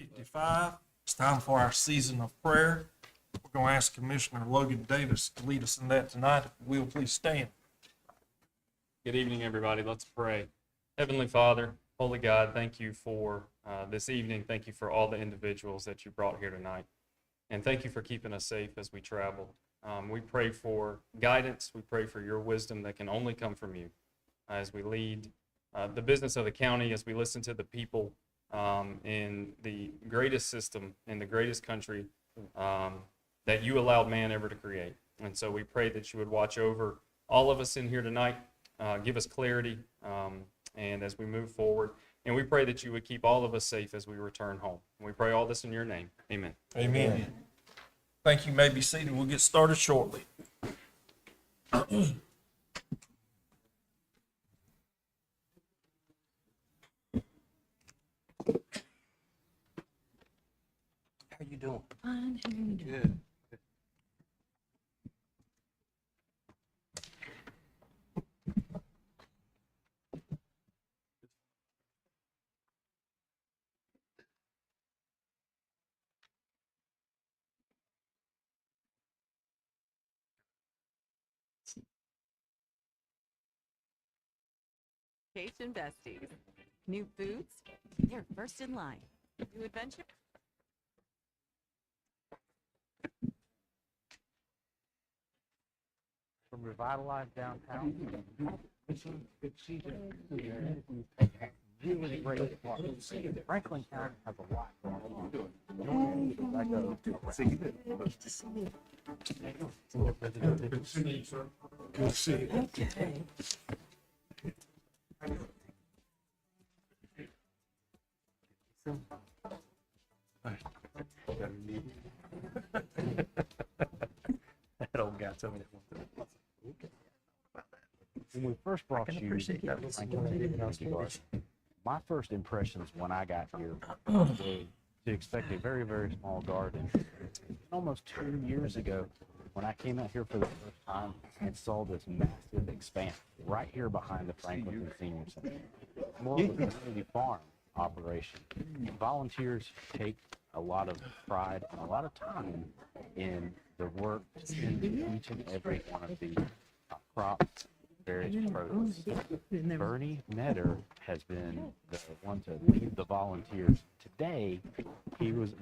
55. It's time for our season of prayer. We're going to ask Commissioner Logan Davis to lead us in that tonight. If you will, please stand. Good evening, everybody. Let's pray. Heavenly Father, Holy God, thank you for this evening. Thank you for all the individuals that you brought here tonight. And thank you for keeping us safe as we travel. We pray for guidance. We pray for your wisdom that can only come from you as we lead the business of the county, as we listen to the people in the greatest system, in the greatest country that you allowed man ever to create. And so we pray that you would watch over all of us in here tonight, give us clarity, and as we move forward. And we pray that you would keep all of us safe as we return home. And we pray all this in your name. Amen. Amen. Thank you. You may be seated. We'll get started shortly. How you doing? Fine, how are you doing? Good. Vacation Besties. New foods, they're first in line. New adventure? From Revitalize Downtown. Good season. Really great park. Franklin County has a lot going on. I go to see you. Good to see you. Good to see you, sir. Good to see you. Okay. That old guy told me that one time. When we first brought you to Franklin County Park, my first impressions when I got here were to expect a very, very small garden. Almost 2 years ago, when I came out here for the first time and saw this massive expanse right here behind the Franklin Senior Center, more of a community farm operation. Volunteers take a lot of pride and a lot of time in the work in each and every one of the crops, various produce. Bernie Metter has been the one to lead the volunteers. Today, he was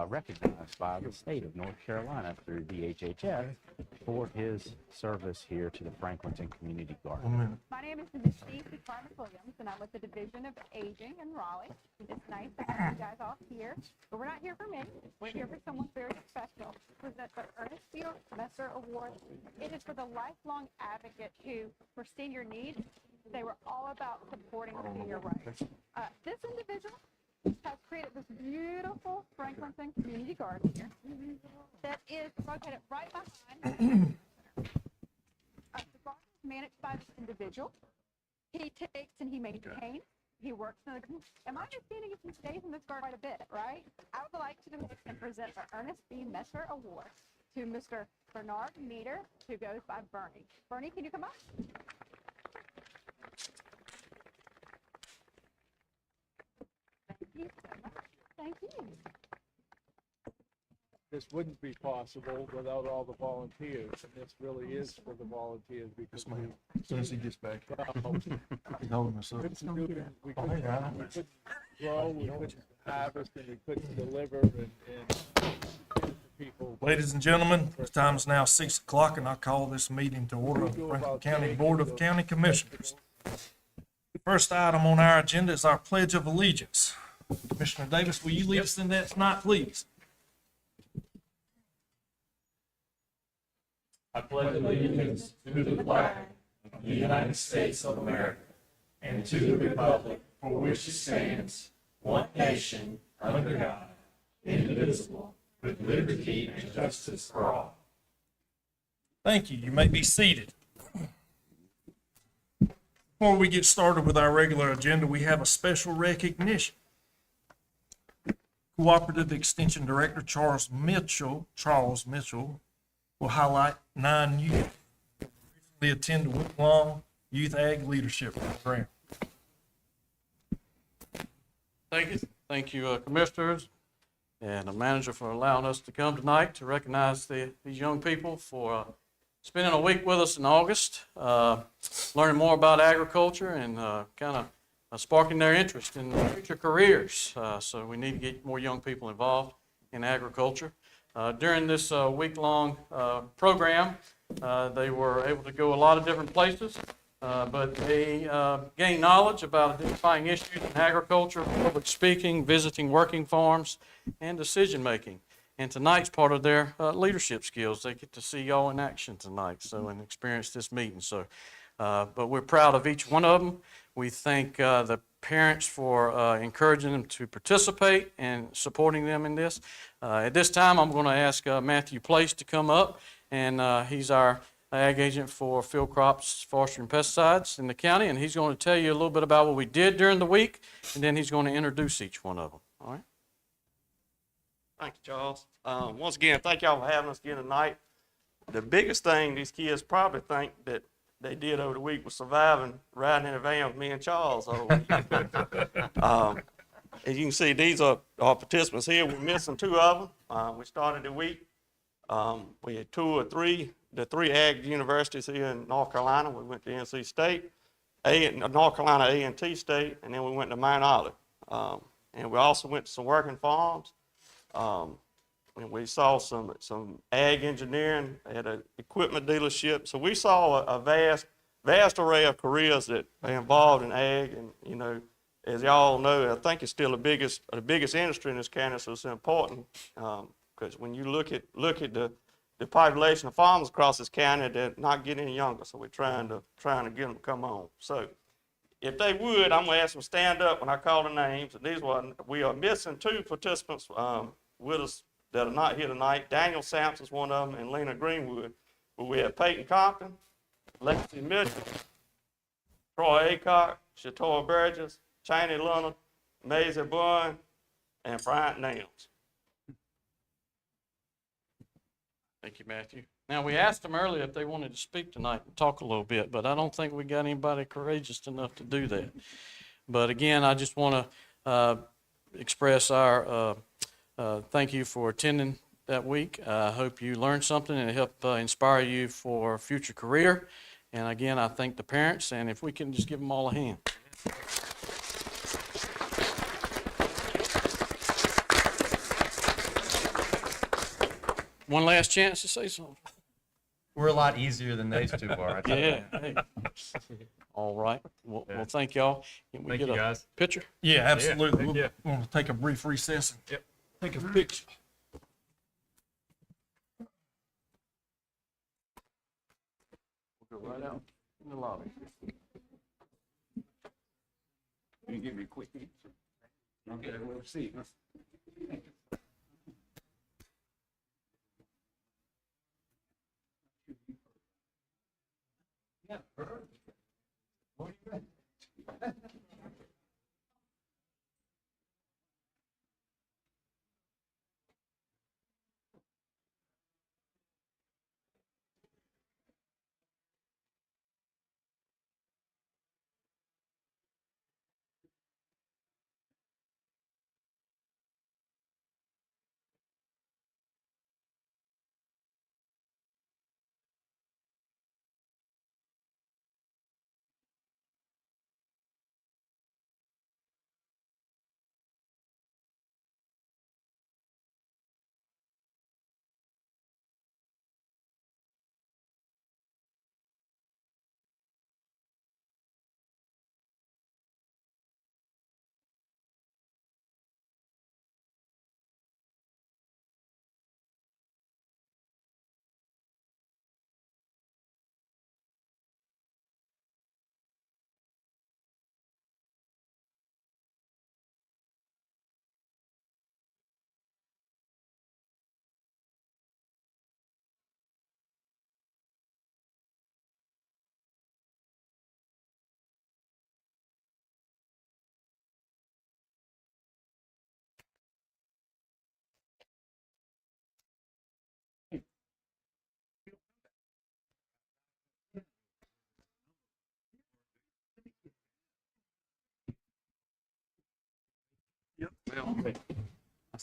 recognized by the state of North Carolina through DHHS for his service here to the Franklinton Community Garden. My name is Misty Williams, and I'm with the Division of Aging in Raleigh. It's nice to have you guys all here, but we're not here for me. We're here for someone very special. Present the Ernest B. Messer Award. It is for the lifelong advocate who, for senior needs, they were all about supporting senior rights. This individual has created this beautiful Franklinton Community Garden here that is located right behind. The garden is managed by this individual. He takes and he maintains. He works in the garden. And my understanding is he stays in this garden quite a bit, right? I would like to mix and present the Ernest B. Messer Award to Mr. Bernard Meter, who goes by Bernie. Bernie, can you come up? Thank you so much. Thank you. This wouldn't be possible without all the volunteers, and this really is for the volunteers because Yes, ma'am. As soon as he gets back. He's holding us up. we couldn't Oh, yeah. grow, we couldn't harvest, and we couldn't deliver, and people. Ladies and gentlemen, the time is now 6 o'clock, and I call this meeting to order of the Franklin County Board of County Commissioners. The first item on our agenda is our Pledge of Allegiance. Commissioner Davis, will you lead us in that tonight, please? I pledge allegiance to the flag of the United States of America and to the republic for which it stands, one nation, under God, indivisible, with liberty and justice for all. Thank you. You may be seated. Before we get started with our regular agenda, we have a special recognition. Cooperative Extension Director Charles Mitchell will highlight 9 youth who recently attended the week-long Youth Ag Leadership Program. Thank you, Commissioners. and the manager for allowing us to come tonight to recognize these young people for spending a week with us in August, learning more about agriculture and kind of sparking their interest in future careers. So we need to get more young people involved in agriculture. During this week-long program, they were able to go a lot of different places, but they gained knowledge about identifying issues in agriculture, public speaking, visiting working farms, and decision-making. And tonight's part of their leadership skills. They get to see y'all in action tonight, and experience this meeting. So, but we're proud of each one of them. We thank the parents for encouraging them to participate and supporting them in this. At this time, I'm going to ask Matthew Place to come up, and he's our ag agent for field crops, forestry, and pesticides in the county, and he's going to tell you a little bit about what we did during the week, and then he's going to introduce each one of them. All right? Thank you, Charles. Once again, thank y'all for having us again tonight. The biggest thing these kids probably think that they did over the week was surviving riding in a van with me and Charles over the week. As you can see, these are our participants here. We're missing two of them. We started the week. We had the three ag universities here in North Carolina. We went to NC State, North Carolina A&T State, and then we went to Mount Olive. And we also went to some working farms. And we saw some ag engineering at an equipment dealership. So we saw a vast array of careers that are involved in ag. And, you know, as y'all know, I think it's still the biggest industry in this county, so it's important. Because when you look at the population of farmers across this county, they're not getting any younger. So we're trying to get them to come on. So if they would, I'm going to ask them to stand up when I call the names. And we are missing two participants with us that are not here tonight. Daniel Sampson's one of them, and Lena Greenwood. But we have Peyton Compton, Lexi Mitchell, Troy Acock, Shatora Burgess, Cheney Leonard, Maisie Bourne, and Bryant Nams. Thank you, Matthew. Now, we asked them earlier if they wanted to speak tonight and talk a little bit, but I don't think we got anybody courageous enough to do that. But again, I just want to express our thank you for attending that week. I hope you learned something and it helped inspire you for a future career. And again, I thank the parents, and if we can just give them all a hand. One last chance to say something. We're a lot easier than those two are. I tell you. Yeah. Hey. All right. Well, thank y'all. Can we Thank get you, a guys. picture? Yeah, absolutely. Yeah. We're going to take a brief recess and take a picture. We'll go right out in the lobby. You give me a quick answer. Okay, we'll see.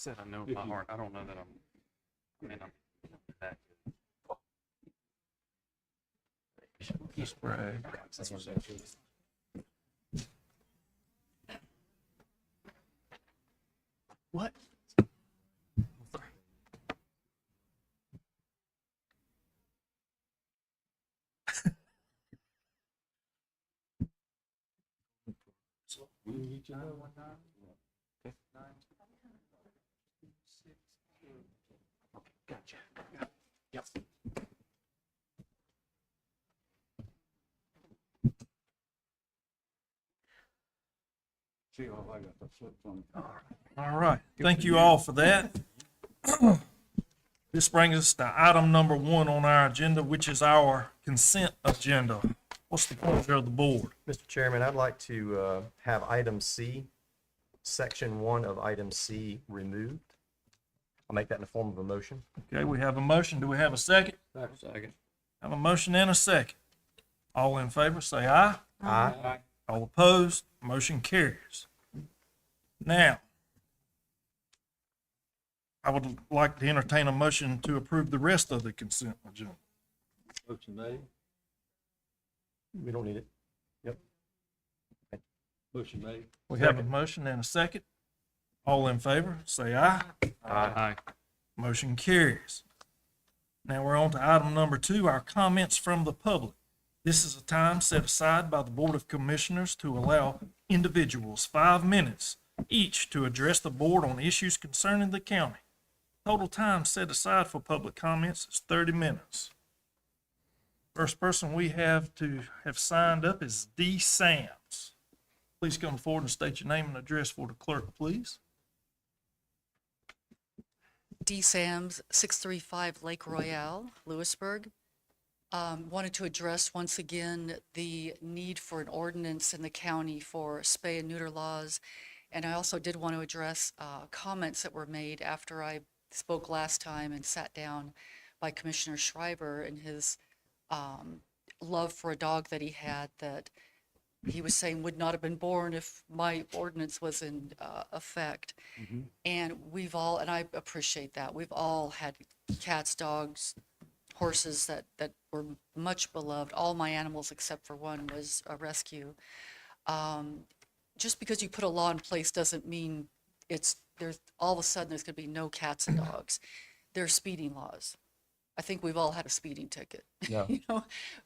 said I know by heart. I don't know that I'm that good. What? Gotcha. Yep. All right, thank you all for that. This brings us to item number 1 on our agenda, which is our consent agenda. What's the pleasure of the board? Mr. Chairman, I'd like to have item C, section 1 of item C removed. I'll make that in the form of a motion. Okay, we have a motion. Do we have a second? Second. Have a motion and a second. All in favor, say aye. Aye. All opposed, motion carries. Now, I would like to entertain a motion to approve the rest of the consent agenda. Motion made. We don't need it. Yep. Motion made. We have a motion and a second. All in favor, say aye. Aye. Motion carries. Now we're on to item number 2, our comments from the public. This is a time set aside by the Board of Commissioners to allow individuals 5 minutes each to address the board on issues concerning the county. Total time set aside for public comments is 30 minutes. First person we have signed up is D. Sams. Please come forward and state your name and address for the clerk, please. D. Sams, 635 Lake Royale, Lewisburg. Wanted to address once again the need for an ordinance in the county for spay and neuter laws. And I also did want to address comments that were made after I spoke last time and sat down by Commissioner Schreiber and his love for a dog that he had that he was saying would not have been born if my ordinance was in effect. And we've all, and I appreciate that, we've all had cats, dogs, horses that were much beloved. All my animals except for one was a rescue. Just because you put a law in place doesn't mean there's all of a sudden there's going to be no cats and dogs. There's speeding laws. I think we've all had a speeding ticket, Yeah.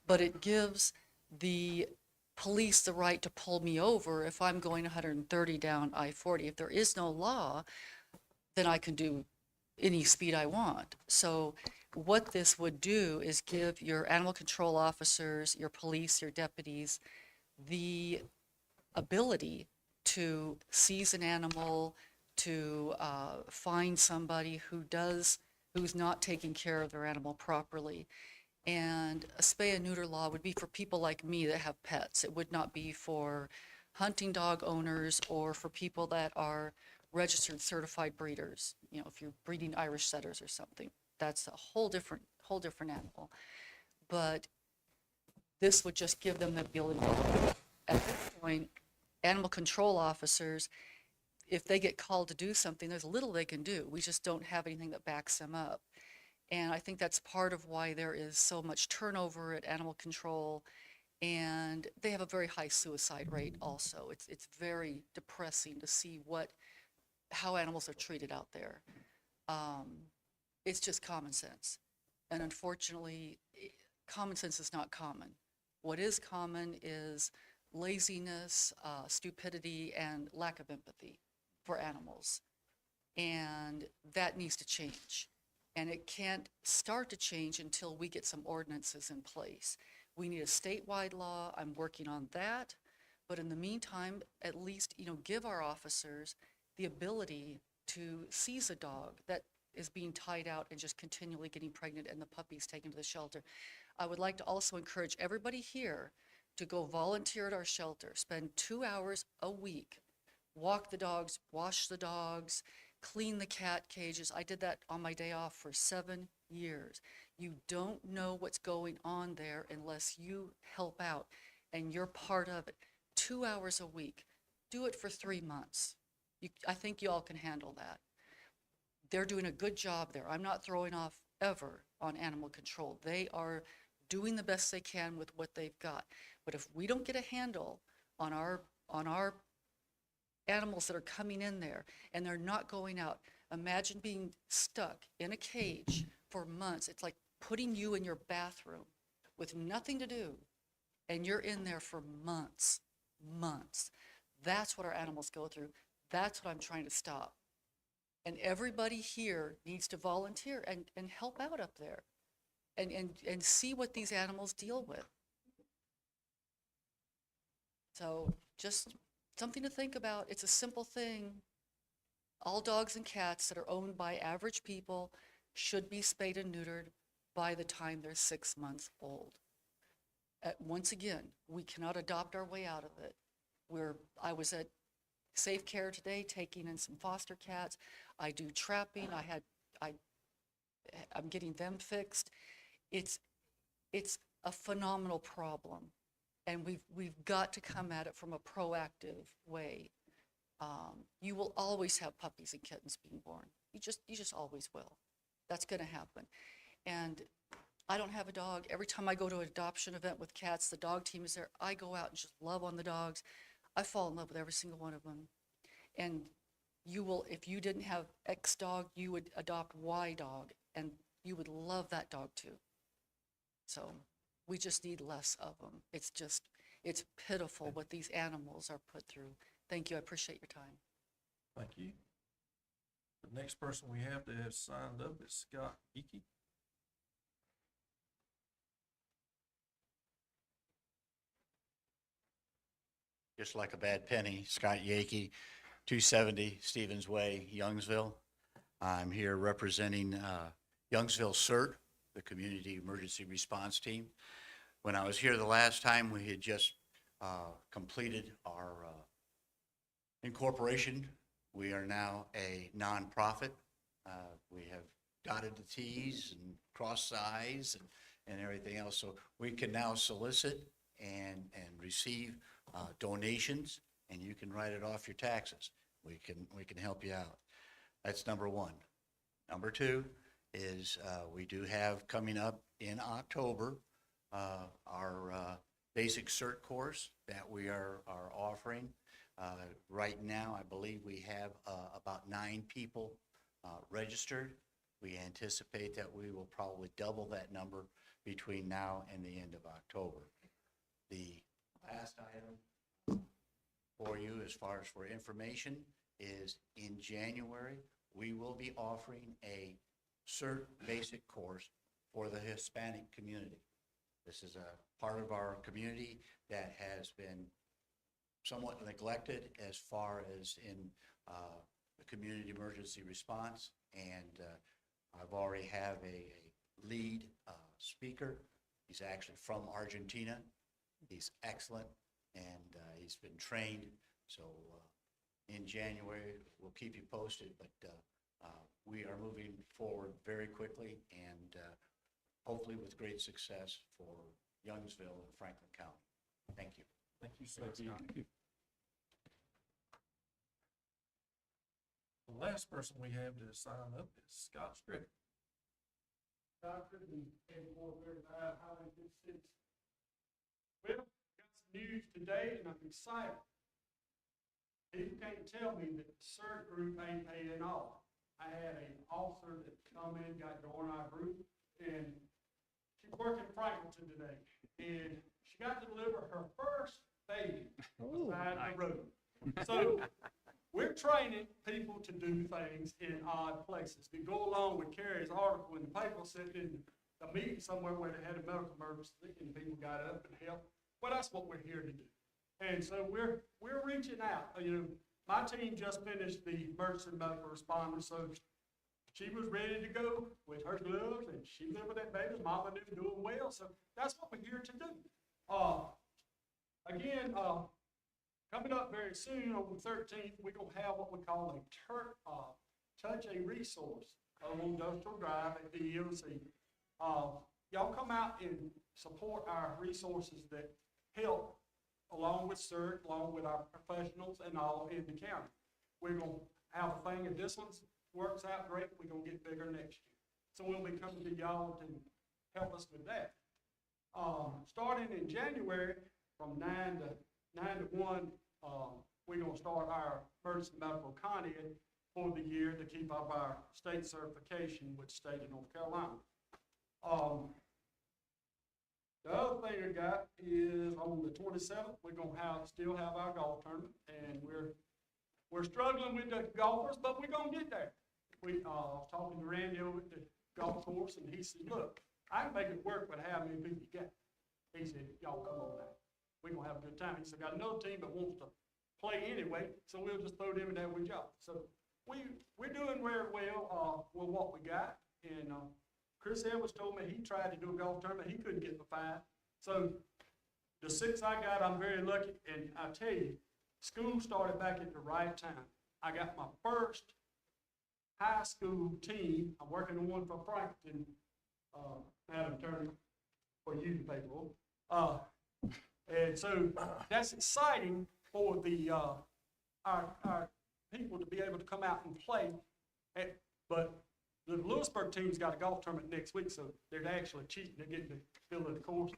but it gives the police the right to pull me over if I'm going 130 down I-40. If there is no law, then I can do any speed I want. So what this would do is give your animal control officers, your police, your deputies, the ability to seize an animal, to find somebody who's not taking care of their animal properly. And a spay and neuter law would be for people like me that have pets. It would not be for hunting dog owners or for people that are registered certified breeders. If you're breeding Irish setters or something, that's a whole different animal. But this would just give them the ability. At this point, animal control officers, if they get called to do something, there's little they can do. We just don't have anything that backs them up. And I think that's part of why there is so much turnover at animal control. And they have a very high suicide rate also. It's very depressing to see how animals are treated out there. It's just common sense. And unfortunately, common sense is not common. What is common is laziness, stupidity, and lack of empathy for animals. And that needs to change. And it can't start to change until we get some ordinances in place. We need a statewide law. I'm working on that. But in the meantime, at least, give our officers the ability to seize a dog that is being tied out and just continually getting pregnant and the puppies taken to the shelter. I would like to also encourage everybody here to go volunteer at our shelter, spend 2 hours a week, walk the dogs, wash the dogs, clean the cat cages. I did that on my day off for 7 years. You don't know what's going on there unless you help out and you're part of it. 2 hours a week. Do it for 3 months. I think you all can handle that. they're doing a good job there. I'm not throwing off ever on animal control. They are doing the best they can with what they've got. But if we don't get a handle on our animals that are coming in there and they're not going out, imagine being stuck in a cage for months. It's like putting you in your bathroom with nothing to do, and you're in there for months. That's what our animals go through. That's what I'm trying to stop. And everybody here needs to volunteer and help out up there and see what these animals deal with. So just something to think about. It's a simple thing. All dogs and cats that are owned by average people should be spayed and neutered by the time they're 6 months old. Once again, we cannot adopt our way out of it. I was at Safe Care today taking in some foster cats. I do trapping. I'm getting them fixed. It's a phenomenal problem, and we've got to come at it from a proactive way. You will always have puppies and kittens being born. You just always will. That's going to happen. And I don't have a dog. Every time I go to an adoption event with cats, the dog team is there. I go out and just love on the dogs. I fall in love with every single one of them. And you will, if you didn't have X dog, you would adopt Y dog, and you would love that dog too. So we just need less of them. It's pitiful what these animals are put through. Thank you. I appreciate your time. Thank you. The next person we have that has signed up is Scott Geeky. Just like a bad penny, Scott Yakey, 270 Stevens Way, Youngsville. I'm here representing Youngsville CERT, the Community Emergency Response Team. When I was here the last time, we had just completed our incorporation. We are now a nonprofit. We have dotted the T's and crossed the I's and everything else. So we can now solicit and receive donations, and you can write it off your taxes. We can help you out. That's number one. Number two is we do have coming up in October our basic CERT course that we are offering. Right now, I believe we have about 9 people registered. We anticipate that we will probably double that number between now and the end of October. The last item for you as far as for information is in January, we will be offering a CERT basic course for the Hispanic community. This is a part of our community that has been somewhat neglected as far as in the community emergency response. And I've already have a lead speaker. He's actually from Argentina. He's excellent, and he's been trained. So in January, we'll keep you posted, but we are moving forward very quickly and hopefully with great success for Youngsville and Franklin County. Thank you. Thank you, Scott. The last person we have to sign up is Scott Strick. Doctor and more verified highly good citizens. Well, got some news today, and I'm excited. People can't tell me that the CERT group ain't paying all. I had an officer that come in, got joined our group, and she's working in Franklinton today, and she got to deliver her first baby beside the road. So we're training people to do things in odd places. To go along with Carrie's article in the paper, sitting in a meeting somewhere where they had a medical emergency and people got up and helped. Well, that's what we're here to do. And so we're reaching out. You know, my team just finished the emergency medical responder, so she was ready to go with her gloves, and she lived with that baby. Mama knew doing well, so that's what we're here to do. Again, coming up very soon on the 13th, we're gonna have what we call a Touch a Resource on Industrial Drive at the EOC. Y'all come out and support our resources that help along with CERT, along with our professionals and all in the county. We're gonna have a thing, and this one's works out great, we're gonna get bigger next year. So we'll be coming to y'all to help us with that. Starting in January, from 9 to 1, we're gonna start our emergency medical con ed for the year to keep up our state certification with the state of North Carolina. The other thing I got is on the 27th, we're gonna still have our golf tournament, and we're struggling with the golfers, but we're gonna get there. I was talking to Randy over at the golf course, and he said, look, I can make it work with how many people you got. He said, y'all come on now. We're gonna have a good time. He said, got another team that wants to play anyway, so we'll just throw them in there with y'all. So we're doing very well with what we got. And Chris Edwards told me he tried to do a golf tournament. He couldn't get the 5. So the 6 I got, I'm very lucky. And I tell you, school started back at the right time. I got my first high school team. I'm working on one for Frankton, Madam Attorney, for you people. And so that's exciting for the our people to be able to come out and play. But the Lewisburg team's got a golf tournament next week, so they're actually cheating. They're getting to fill in the course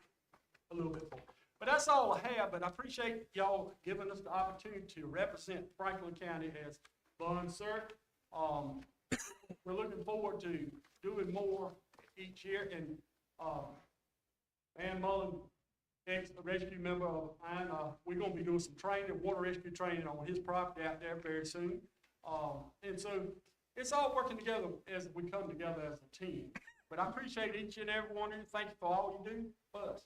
a little bit more. But that's all I have, but I appreciate y'all giving us the opportunity to represent Franklin County as Bond Sir. We're looking forward to doing more each year, and Van Mullen, ex-rescue member of mine, we're gonna be doing some training, water rescue training on his property out there very soon. And so it's all working together as we come together as a team. But I appreciate each and every one of you. Thank you for all you do for us.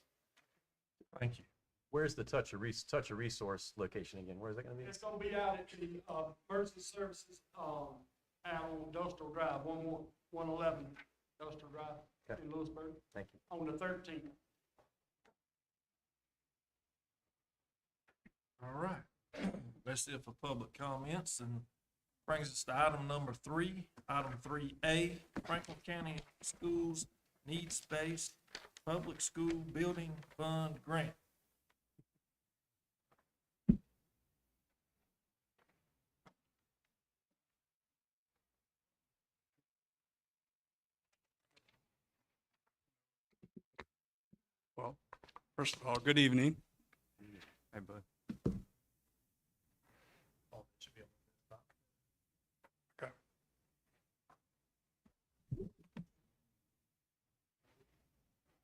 Thank you. Where's the Touch a Resource location again? Where is that gonna be? It's gonna be out at the emergency services out on Industrial Drive, 111 Industrial Drive Okay. in Lewisburg Thank you. on the 13th. All right. That's it for public comments, and brings us to item number 3, item 3A, Franklin County Schools Needs-Based Public School Building Fund Grant. Well, first of all, good evening. Hey, bud. Oh, it should be on the top. Okay.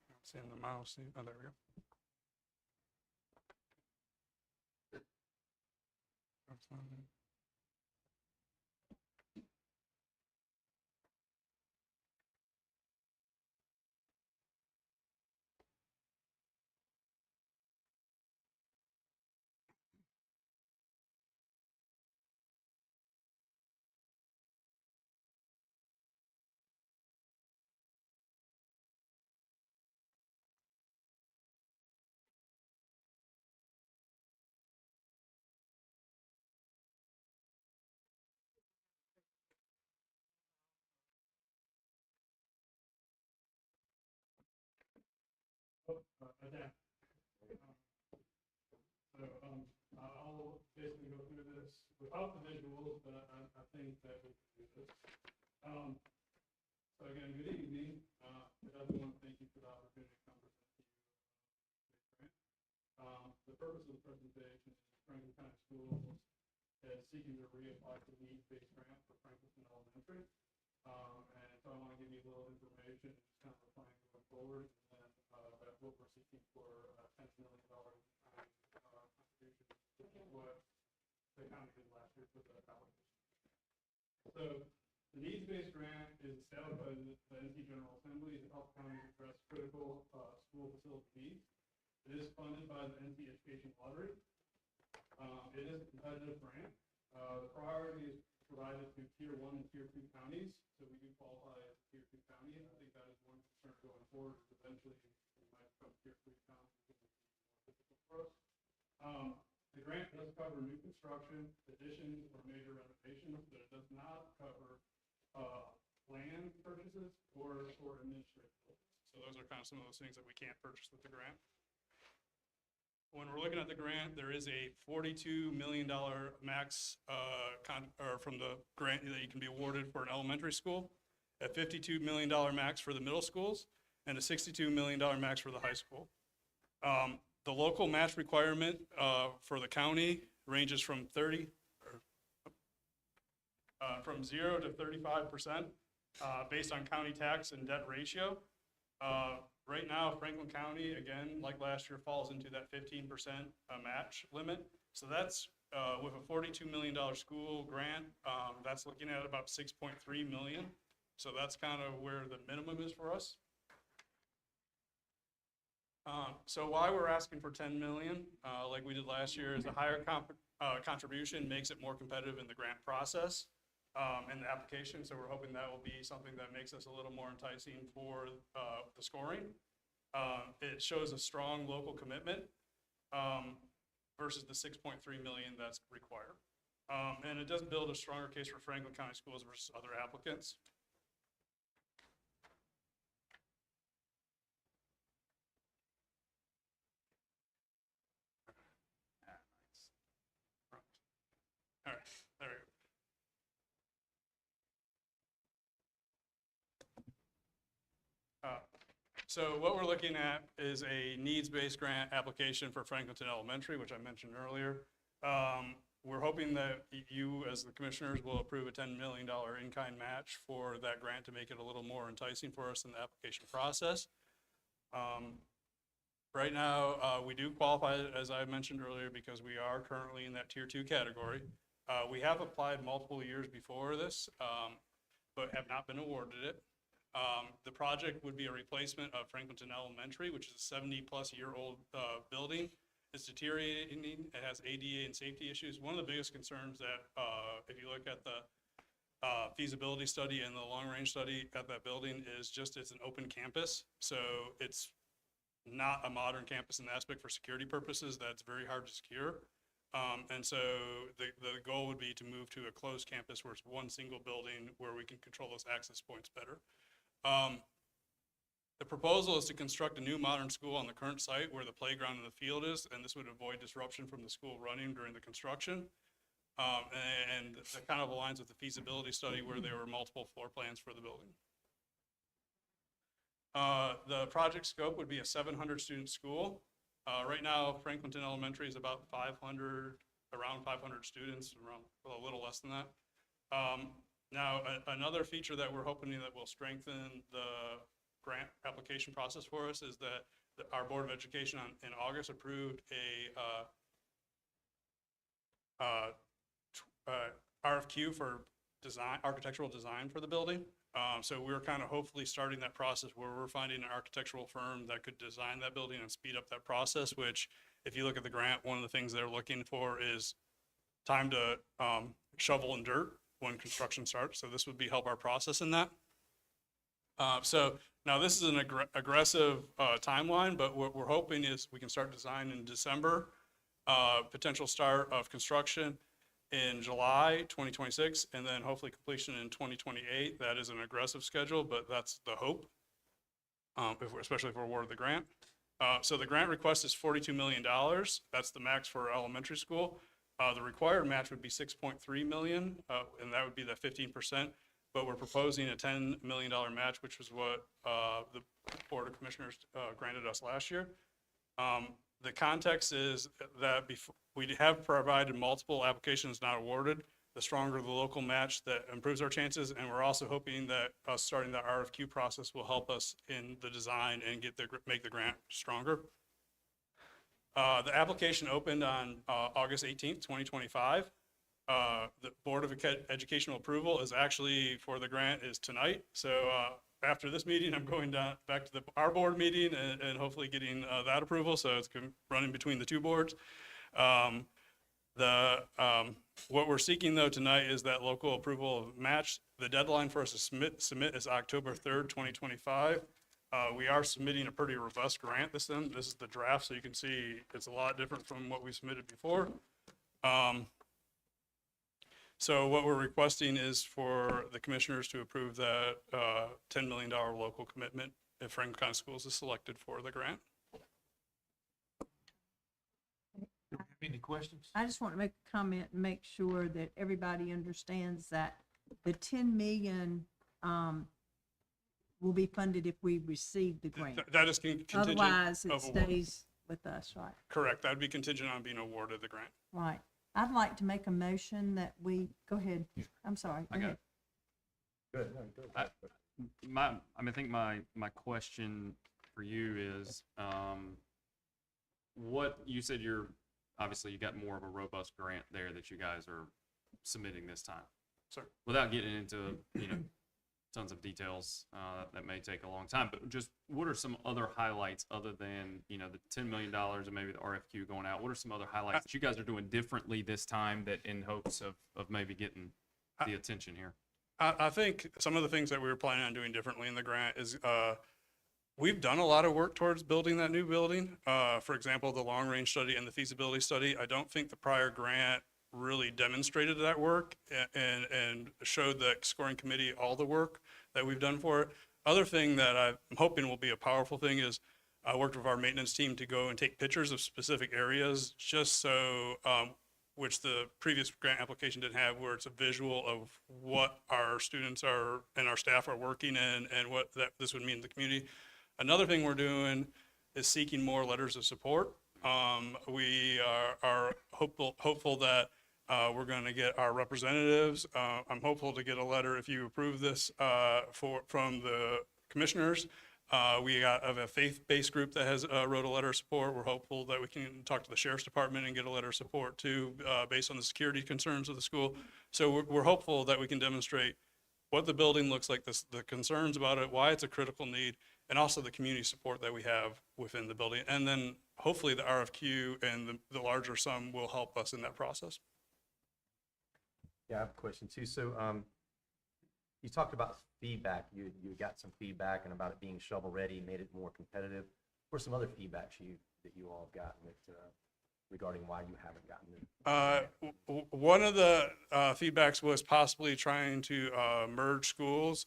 I'm seeing the mouse. Oh, there we go. That's fine. I'll basically go through this without the visuals, but I think that we can do this. So again, good evening. I do want to thank you for the opportunity to come present to you. The purpose of the presentation is Franklin County Schools is seeking to reapply for the needs-based grant for Franklin Elementary. And so I want to give you a little information, just kind of a plan going forward, and then that what we're seeking for $10 million contribution, which is what the county did last year for the college. So the needs-based grant is established by the NC General Assembly to help counties address critical school facility needs. It is funded by the NC Education Lottery. It is a competitive grant. The priority is provided to Tier 1 and Tier 2 counties, so we do qualify as a Tier 2 county. I think that is one concern going forward, is eventually we might become Tier 3 counties, which would be more difficult for us. The grant does cover new construction, additions, or major renovations, but it does not cover land purchases or administrative buildings. So those are kind of some of those things that we can't purchase with the grant. when we're looking at the grant, there is a $42 million max or from the grant that you can be awarded for an elementary school, a $52 million max for the middle schools, and a $62 million max for the high school. The local match requirement for the county ranges from 0 to 35% based on county tax and debt ratio. Right now, Franklin County, again, like last year, falls into that 15% match limit. So that's with a $42 million school grant, that's looking at about $6.3 million. So that's kind of where the minimum is for us. So why we're asking for 10 million, like we did last year, is a higher contribution makes it more competitive in the grant process and the application. So we're hoping that will be something that makes us a little more enticing for the scoring. It shows a strong local commitment versus the 6.3 million that's required. And it does build a stronger case for Franklin County Schools versus other applicants. All right, there we go. So what we're looking at is a needs-based grant application for Franklinton Elementary, which I mentioned earlier. We're hoping that you, as the commissioners, will approve a $10 million in-kind match for that grant to make it a little more enticing for us in the application process. Right now, we do qualify, as I mentioned earlier, because we are currently in that Tier 2 category. We have applied multiple years before this, but have not been awarded it. The project would be a replacement of Franklinton Elementary, which is a 70-plus-year-old building. It's deteriorating. It has ADA and safety issues. One of the biggest concerns that, if you look at the feasibility study and the long-range study at that building, is just it's an open campus. So it's not a modern campus in the aspect for security purposes. That's very hard to secure. And so the goal would be to move to a closed campus where it's one single building where we can control those access points better. The proposal is to construct a new modern school on the current site where the playground and the field is, and this would avoid disruption from the school running during the construction. And that kind of aligns with the feasibility study where there were multiple floor plans for the building. The project scope would be a 700-student school. Right now, Franklinton Elementary is about 500, around 500 students, around a little less than that. Now, another feature that we're hoping that will strengthen the grant application process for us is that our Board of Education in August approved a RFQ for design, architectural design for the building. So we're kind of hopefully starting that process where we're finding an architectural firm that could design that building and speed up that process, which if you look at the grant, one of the things they're looking for is time to shovel and dirt when construction starts. So this would be help our process in that. So now this is an aggressive timeline, but what we're hoping is we can start design in December, potential start of construction in July 2026, and then hopefully completion in 2028. That is an aggressive schedule, but that's the hope, especially if we're awarded the grant. So the grant request is $42 million. That's the max for elementary school. The required match would be $6.3 million, and that would be the 15%. But we're proposing a $10 million match, which was what the Board of Commissioners granted us last year. The context is that we have provided multiple applications not awarded. The stronger the local match, that improves our chances, and we're also hoping that us starting the RFQ process will help us in the design and make the grant stronger. The application opened on August 18th, 2025. The Board of Educational approval is actually for the grant is tonight. So after this meeting, I'm going back to our board meeting and hopefully getting that approval. So it's running between the two boards. What we're seeking though tonight is that local approval of match. The deadline for us to submit is October 3rd, 2025. We are submitting a pretty robust grant this time. This is the draft, so you can see it's a lot different from what we submitted before. So what we're requesting is for the commissioners to approve that $10 million local commitment if Franklin County Schools is selected for the grant. Any questions? I just want to make a comment and make sure that everybody understands that the 10 million, will be funded if we receive the grant. That is contingent. Otherwise, it of award. stays with us, right? Correct. That would be contingent on being awarded the grant. Right. I'd like to make a motion that we, go ahead. I'm sorry. I Go got ahead. Good, no, good. I think my question for you is, what you said obviously you got more of a robust grant there that you guys are submitting this time. Sir. Without getting into, tons of details, that may take a long time, but just what are some other highlights other than, the $10 million and maybe the RFQ going out? What are some other highlights that you guys are doing differently this time that in hopes of maybe getting the attention here? I think some of the things that we were planning on doing differently in the grant is, we've done a lot of work towards building that new building. For example, the long-range study and the feasibility study. I don't think the prior grant really demonstrated that work and showed the scoring committee all the work that we've done for it. Other thing that I'm hoping will be a powerful thing is I worked with our maintenance team to go and take pictures of specific areas just so, which the previous grant application didn't have, where it's a visual of what our students are and our staff are working in and what this would mean to the community. Another thing we're doing is seeking more letters of support. We are hopeful that we're going to get our representatives. I'm hopeful to get a letter if you approve this from the commissioners. We have a faith-based group that has wrote a letter of support. We're hopeful that we can talk to the sheriff's department and get a letter of support too, based on the security concerns of the school. So we're hopeful that we can demonstrate what the building looks like, the concerns about it, why it's a critical need, and also the community support that we have within the building. And then hopefully the RFQ and the larger sum will help us in that process. Yeah, I have a question too. So, you talked about feedback. You got some feedback and about it being shovel ready, made it more competitive. What are some other feedbacks that you all have gotten regarding why you haven't gotten it? One of the feedbacks was possibly trying to merge schools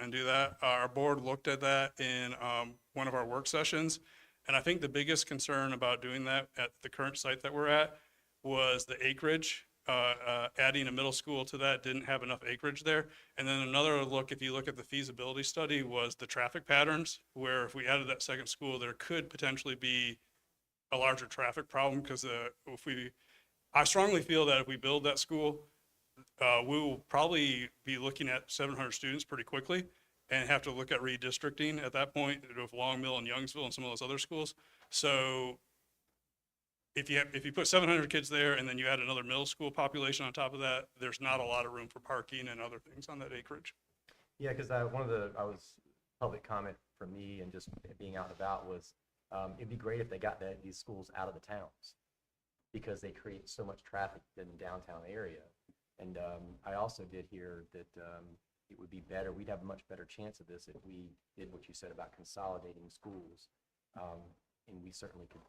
and do that. Our board looked at that in one of our work sessions, and I think the biggest concern about doing that at the current site that we're at was the acreage. Adding a middle school to that didn't have enough acreage there. And then another look, if you look at the feasibility study, was the traffic patterns, where if we added that second school, there could potentially be a larger traffic problem because I strongly feel that if we build that school, we will probably be looking at 700 students pretty quickly and have to look at redistricting at that point with Long Mill and Youngsville and some of those other schools. So if you put 700 kids there and then you add another middle school population on top of that, there's not a lot of room for parking and other things on that acreage. Yeah, because public comment from me and just being out and about was, it'd be great if they got these schools out of the towns because they create so much traffic in the downtown area. And I also did hear that it would be better, we'd have a much better chance of this if we did what you said about consolidating schools. And we certainly could,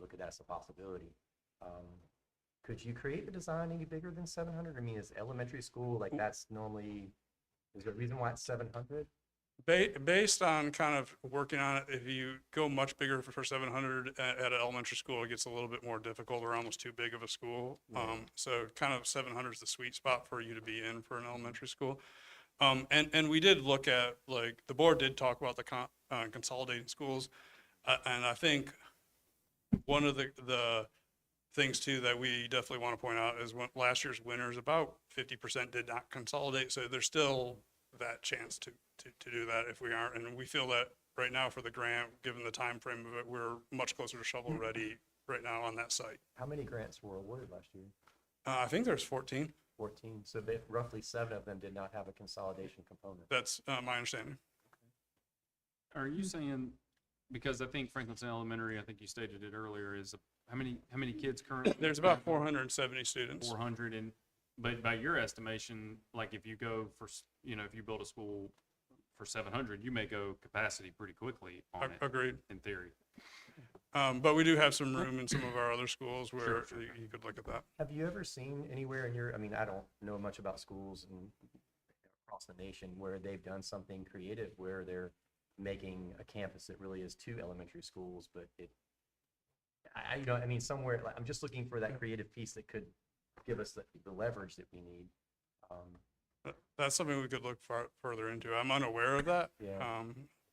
look at that as a possibility. Could you create the design any bigger than 700? I mean, is elementary school, like that's normally, is there a reason why it's 700? Based on kind of working on it, if you go much bigger for 700 at an elementary school, it gets a little bit more difficult or almost too big of a school. So kind of 700 is the sweet spot for you to be in for an elementary school. And we did look at, like, the board did talk about the consolidating schools. And I think one of the things too that we definitely want to point out is last year's winners, about 50% did not consolidate. So there's still that chance to do that if we aren't. And we feel that right now for the grant, given the time frame of it, we're much closer to shovel ready right now on that site. How many grants were awarded last year? I think there's 14. 14. So roughly 7 of them did not have a consolidation component. That's my understanding. Are you saying, because I think Franklinton Elementary, I think you stated it earlier, is how many kids currently? There's about 470 students. 400, but by your estimation, like if you go for, if you build a school for 700, you may go capacity pretty quickly on it. Agreed. In theory. But we do have some room in some of our other schools where you could look at that. Have you ever seen anywhere I mean, I don't know much about schools across the nation where they've done something creative where they're making a campus that really is 2 elementary schools, but it I mean, somewhere, like, I'm just looking for that creative piece that could give us the leverage that we need. That's something we could look further into. I'm unaware of that. Yeah.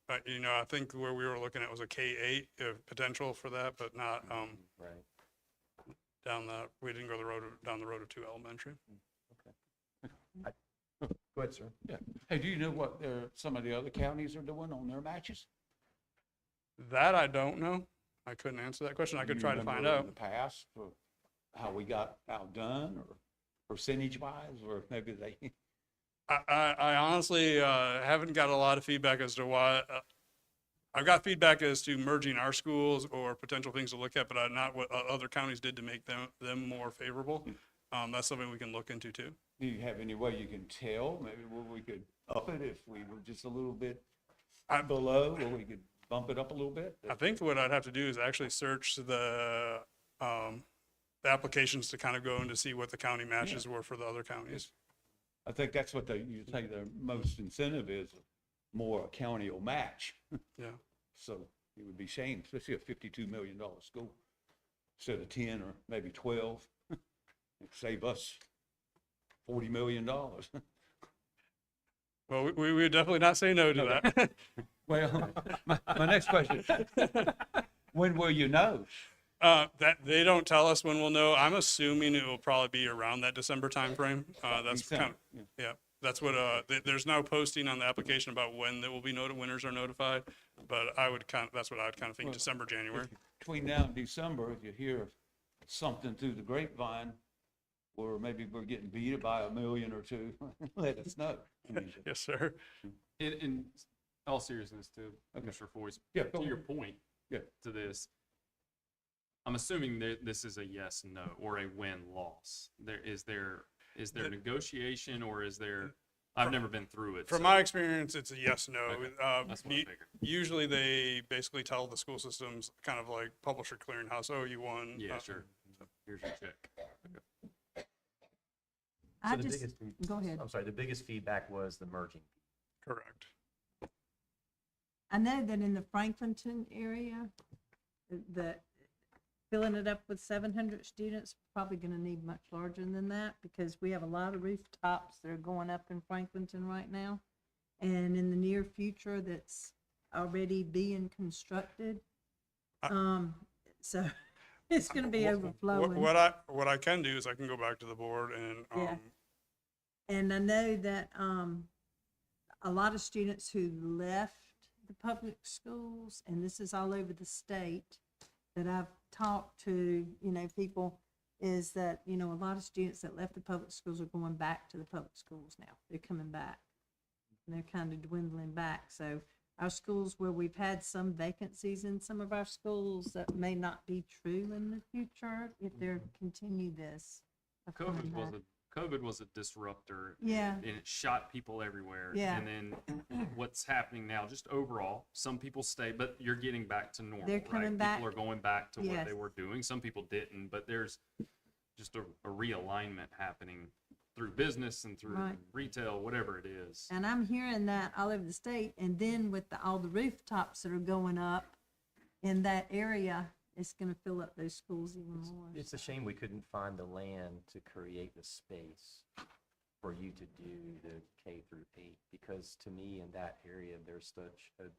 But, you know, I think where we were looking at was a K-8 potential for that, but not Right. we didn't go down the road of 2 elementary. Go ahead, sir. Yeah. Hey, do you know what some of the other counties are doing on their matches? That I don't know. I couldn't answer that question. I could Do you try to find remember out. in the past, or how we got outdone, or percentage-wise, or maybe they, I honestly haven't got a lot of feedback as to why. I've got feedback as to merging our schools or potential things to look at, but not what other counties did to make them more favorable. That's something we can look into too. do you have any way you can tell? Maybe where we could up it if we were just a little bit below, or we could bump it up a little bit? I think what I'd have to do is actually search the applications to kind of go in to see what the county matches were for the other counties. I think that's what you say the most incentive is, more a county will match. Yeah. So it would be shame, especially a $52 million school, instead of 10 or maybe 12. It'd save us $40 million. Well, we would definitely not say no to that. Well, my next question, when will you know? That they don't tell us when we'll know. I'm assuming it will probably be around that December timeframe. That's kind of, yeah. That's what, there's no posting on the application about when they will be winners are notified, but that's what I'd kind of think, Well, December, January. Between now and December, if you hear something through the grapevine, or maybe we're getting beat by $1 million or $2 million, let us know. Yes, sir. In all seriousness, to Mr. Foyce, Yeah, to go your ahead. point, Yeah. to this, I'm assuming that this is a yes, no, or a win-loss. Is there negotiation, or is there, I've never been through it. From so- my experience, it's a yes, no. Okay. That's what I figured. Usually they basically tell the school systems, kind of like publisher clearinghouse, oh, you won. Yeah, sure. Here's your check. I the just, biggest go ahead. I'm sorry, the biggest feedback was the merging. Correct. I know that in the Franklinton area, that filling it up with 700 students, probably going to need much larger than that, because we have a lot of rooftops that are going up in Franklinton right now. And in the near future, that's already being constructed. So it's going to be overflowing. What I can do is I can go back to the board and, Yeah. And I know that a lot of students who left the public schools, and this is all over the state, that I've talked to, people, is that, a lot of students that left the public schools are going back to the public schools now. They're coming back. And they're kind of dwindling back. So our schools where we've had some vacancies in some of our schools, that may not be true in the future if they continue this. of coming back. COVID was a disruptor. Yeah. And it shot people everywhere. Yeah. And then what's happening now, just overall, some people stay, but you're getting back to normal, They're coming right? back. People are going back to what Yes. they were doing. Some people didn't, but there's just a realignment happening through business and through Right. retail, whatever it is. And I'm hearing that all over the state, and then with all the rooftops that are going up in that area, it's gonna fill up those schools even more. It's a shame we couldn't find the land to create the space for you to do the K through 8, because to me, in that area, there's such an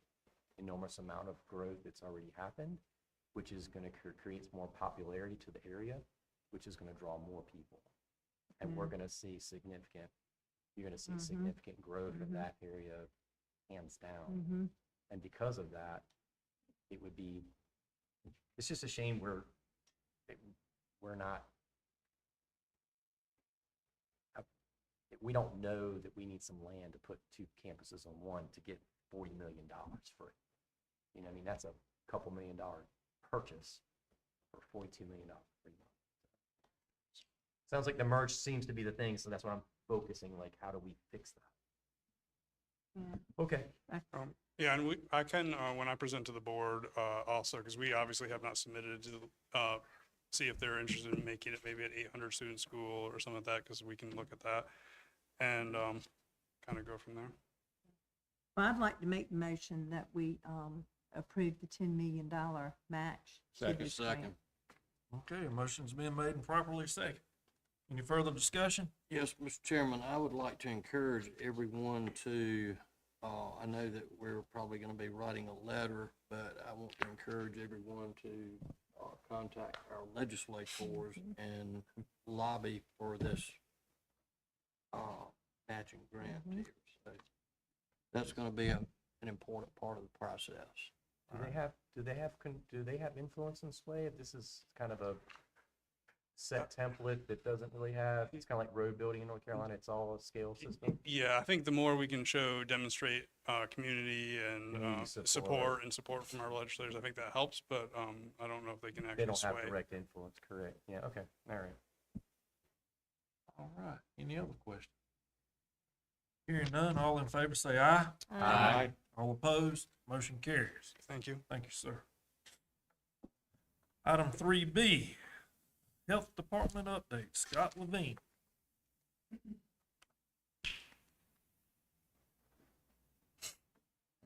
enormous amount of growth that's already happened, which is gonna create more popularity to the area, which is gonna draw more people. And we're gonna see you're gonna see significant growth in that area, hands down. And because of that, it's just a shame we don't know that we need some land to put 2 campuses on one to get $40 million for it. That's a couple $1 million purchase for $42 million. Sounds like the merge seems to be the thing, so that's what I'm focusing, like, how do we fix that? Yeah. Okay. Yeah, and I can, when I present to the board, also, because we obviously have not submitted to, see if they're interested in making it maybe an 800 student school or something like that, because we can look at that and, kind of go from there. Well, I'd like to make the motion that we approve the $10 million match to this grant. Okay, a motion's been made and properly second. Any further discussion? Yes, Mr. Chairman, I would like to encourage everyone to, I know that we're probably gonna be writing a letter, but I want to encourage everyone to, contact our legislators and lobby for this, matching grant here. So that's gonna be an important part of the process. Do they have influence in Sway? If this is kind of a set template that doesn't really have, it's kind of like road building in North Carolina, it's all a scale system? Yeah, I think the more we can demonstrate community and Community support from our legislators, I think that helps, but I don't know if they can They actually don't sway. have direct influence, correct? Yeah, okay, all right. All right, any other questions? Hearing none, all in favor say aye. Aye. All opposed, motion carries. Thank you. Thank you, sir. Item 3B, Health Department update, Scott Levine.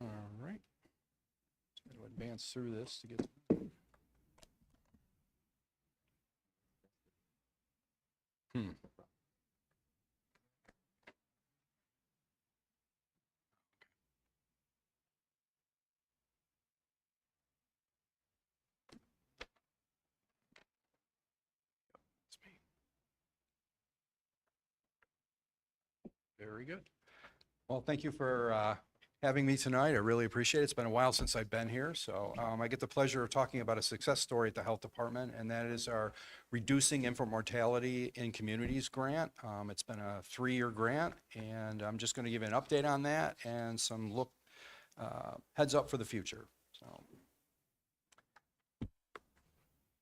All right. Just going to advance through this to get. Very good. Well, thank you for having me tonight. I really appreciate it. It's been a while since I've been here. So I get the pleasure of talking about a success story at the Health Department, and that is our Reducing Infant Mortality in Communities grant. It's been a 3-year grant, and I'm just going to give you an update on that and some heads up for the future. So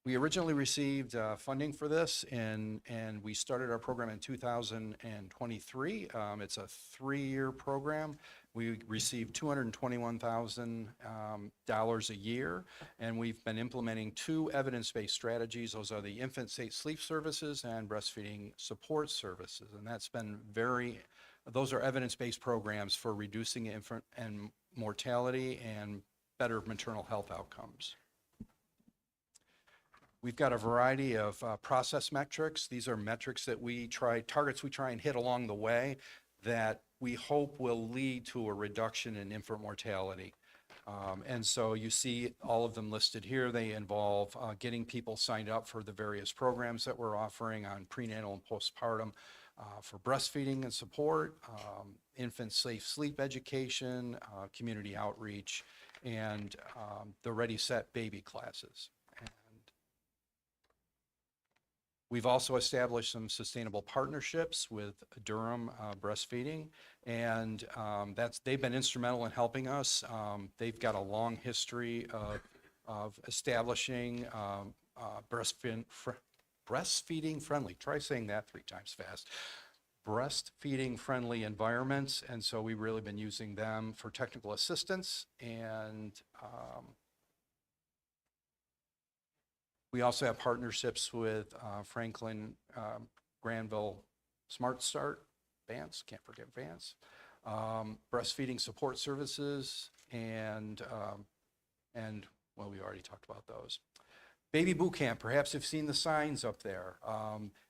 we originally received funding for this, and we started our program in 2023. It's a 3-year program. We received $221,000 a year, and we've been implementing 2 evidence-based strategies. Those are the infant safe sleep services and breastfeeding support services, and those are evidence-based programs for reducing infant and mortality and better maternal health outcomes. We've got a variety of process metrics. These are metrics that targets we try and hit along the way that we hope will lead to a reduction in infant mortality. And so you see all of them listed here. They involve getting people signed up for the various programs that we're offering on prenatal and postpartum for breastfeeding and support, infant safe sleep education, community outreach, and the Ready Set Baby classes. We've also established some sustainable partnerships with Durham Breastfeeding, and they've been instrumental in helping us. They've got a long history of establishing breastfeeding friendly, try saying that 3 times fast, breastfeeding friendly environments, and so we've really been using them for technical assistance, and we also have partnerships with Franklin Granville Smart Start, Vance, can't forget Vance, breastfeeding support services, and well, we already talked about those. Baby Boot Camp, perhaps you've seen the signs up there.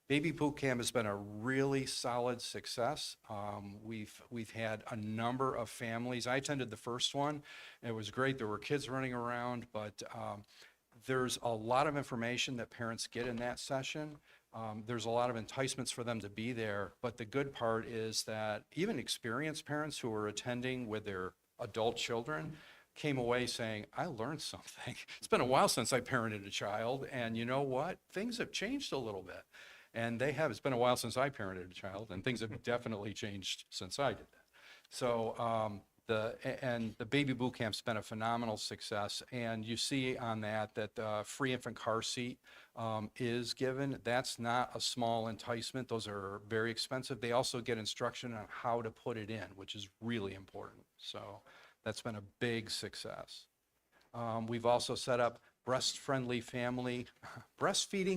Baby Boot Camp has been a really solid success. We've had a number of families. I attended the first one. It was great. There were kids running around, but there's a lot of information that parents get in that session. There's a lot of enticements for them to be there, but the good part is that even experienced parents who are attending with their adult children came away saying, I learned something. It's been a while since I parented a child, and you know what? Things have changed a little bit. And they have. It's been a while since I parented a child, and things have definitely changed since I did that. So the Baby Boot Camp's been a phenomenal success, and you see on that the free infant car seat is given. That's not a small enticement. Those are very expensive. They also get instruction on how to put it in, which is really important. So that's been a big success. We've also set up breastfeeding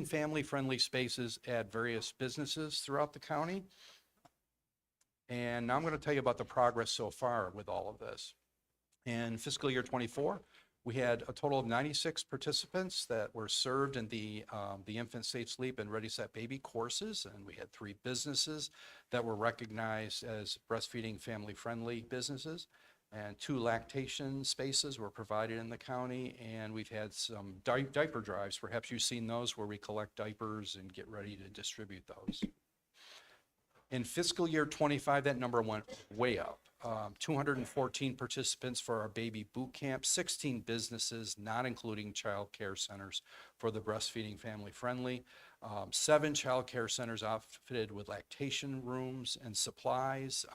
family-friendly spaces at various businesses throughout the county. And now I'm going to tell you about the progress so far with all of this. In fiscal year 24, We had a total of 96 participants that were served in the Infant Safe Sleep and Ready Set Baby courses, and we had 3 businesses that were recognized as breastfeeding family-friendly businesses, and 2 lactation spaces were provided in the county, and we've had some diaper drives. Perhaps you've seen those where we collect diapers and get ready to distribute those. In fiscal year 25, that number went way up. 214 participants for our baby boot camp, 16 businesses, not including child care centers for the breastfeeding family friendly, 7 child care centers outfitted with lactation rooms and supplies.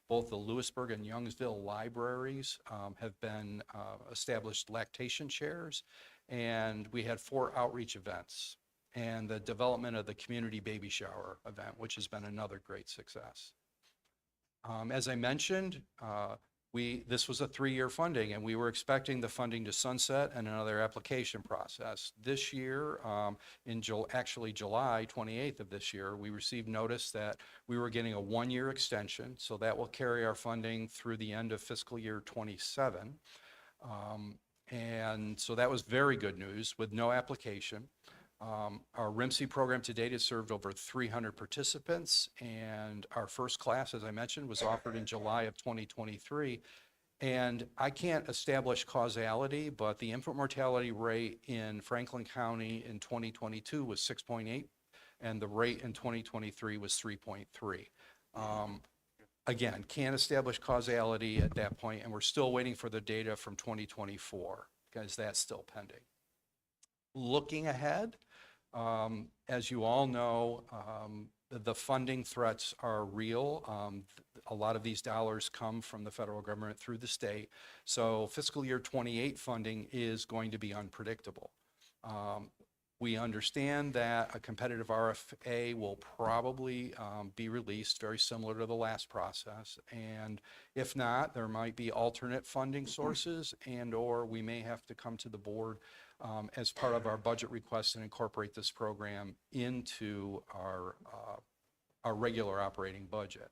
Both the Lewisburg and Youngsville libraries have been established lactation chairs, and we had 4 outreach events, and the development of the community baby shower event, which has been another great success. As I mentioned, this was a 3-year funding, and we were expecting the funding to sunset and another application process. This year, actually July 28th of this year, we received notice that we were getting a 1-year extension, so that will carry our funding through the end of fiscal year 27. And so that was very good news with no application. Our RIMSE program to date has served over 300 participants, and our first class, as I mentioned, was offered in July of 2023. And I can't establish causality, but the infant mortality rate in Franklin County in 2022 was 6.8, and the rate in 2023 was 3.3. Again, can't establish causality at that point, and we're still waiting for the data from 2024, because that's still pending. Looking ahead, as you all know, the funding threats are real. A lot of these dollars come from the federal government through the state. So fiscal year 28 funding is going to be unpredictable. We understand that a competitive RFA will probably be released, very similar to the last process. And if not, there might be alternate funding sources, and/or we may have to come to the board as part of our budget request and incorporate this program into our regular operating budget.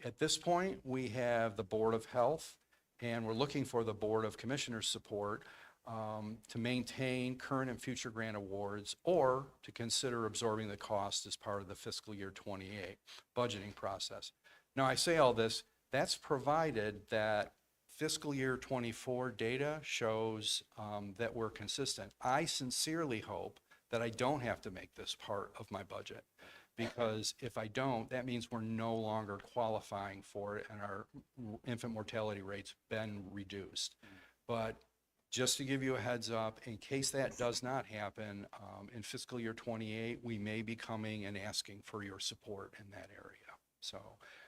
At this point, we have the Board of Health, and we're looking for the Board of Commissioners' support to maintain current and future grant awards, or to consider absorbing the cost as part of the fiscal year 28 budgeting process. Now, I say all this, that's provided that fiscal year 24 data shows that we're consistent. I sincerely hope that I don't have to make this part of my budget, because if I don't, that means we're no longer qualifying for it and our infant mortality rate's been reduced. But just to give you a heads up, in case that does not happen, in fiscal year 28, we may be coming and asking for your support in that area. So,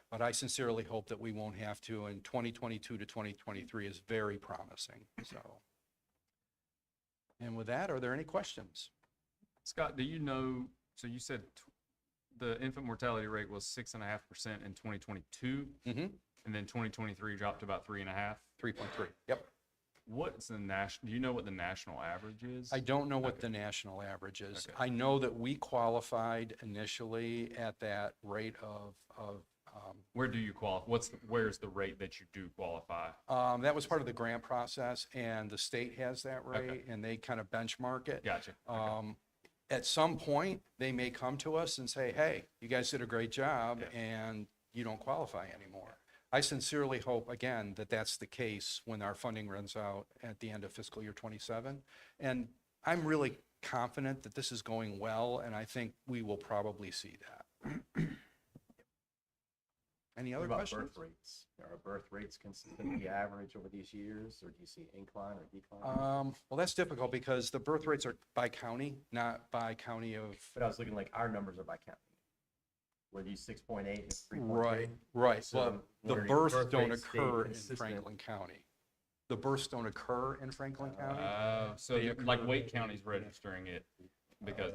but I sincerely hope that we won't have to, and 2022 to 2023 is very promising, so. And with that, are there any questions? Scott, do you know, so you said the infant mortality rate was 6.5% in 2022, Mm-hmm. and then 2023 dropped to about 3.5? 3.3, yep. What's the do you know what the national average is? I don't know what the national average is. Okay. I know that we qualified initially at that rate of where do you qualify? Where's the rate that you do qualify? That was part of the grant process, and the state has that rate, okay, and they kind of benchmark it. Gotcha. At some point, they may come to us and say, hey, you guys did a great job, yeah, and you don't qualify anymore. I sincerely hope, again, that that's the case when our funding runs out at the end of fiscal year 27. And I'm really confident that this is going well, and I think we will probably see that. Any other questions? Birth rates? Are birth rates consistently average over these years, or do you see incline or decline? Well, that's difficult because the birth rates are by county, not by county of. But I was looking like our numbers are by county. Were these 6.8 and 3.3? Right, right. So the births don't occur in Franklin County. The births don't occur in Franklin County. So like Wake County's registering it because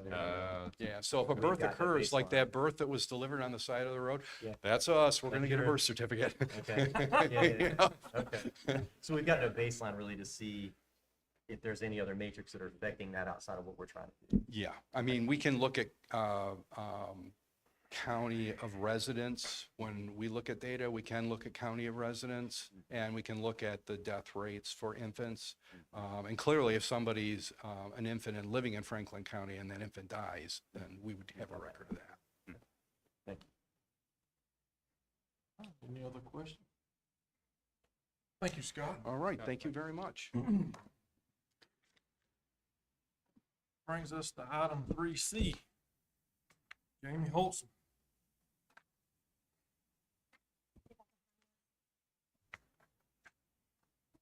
yeah. So if a birth occurs, like that birth that was delivered on the side of the road, yeah, that's us. We're going to get a birth certificate. Okay. Yeah. Okay. So we've got no baseline really to see if there's any other matrix that are affecting that outside of what we're trying to do. Yeah. I mean, we can look at county of residents. When we look at data, we can look at county of residents, and we can look at the death rates for infants. And clearly, if somebody's an infant and living in Franklin County and that infant dies, then we would have a record of that. Thank you. Any other questions? Thank you, Scott. All right, thank you very much. Brings us to item 3C. Jamie Holson.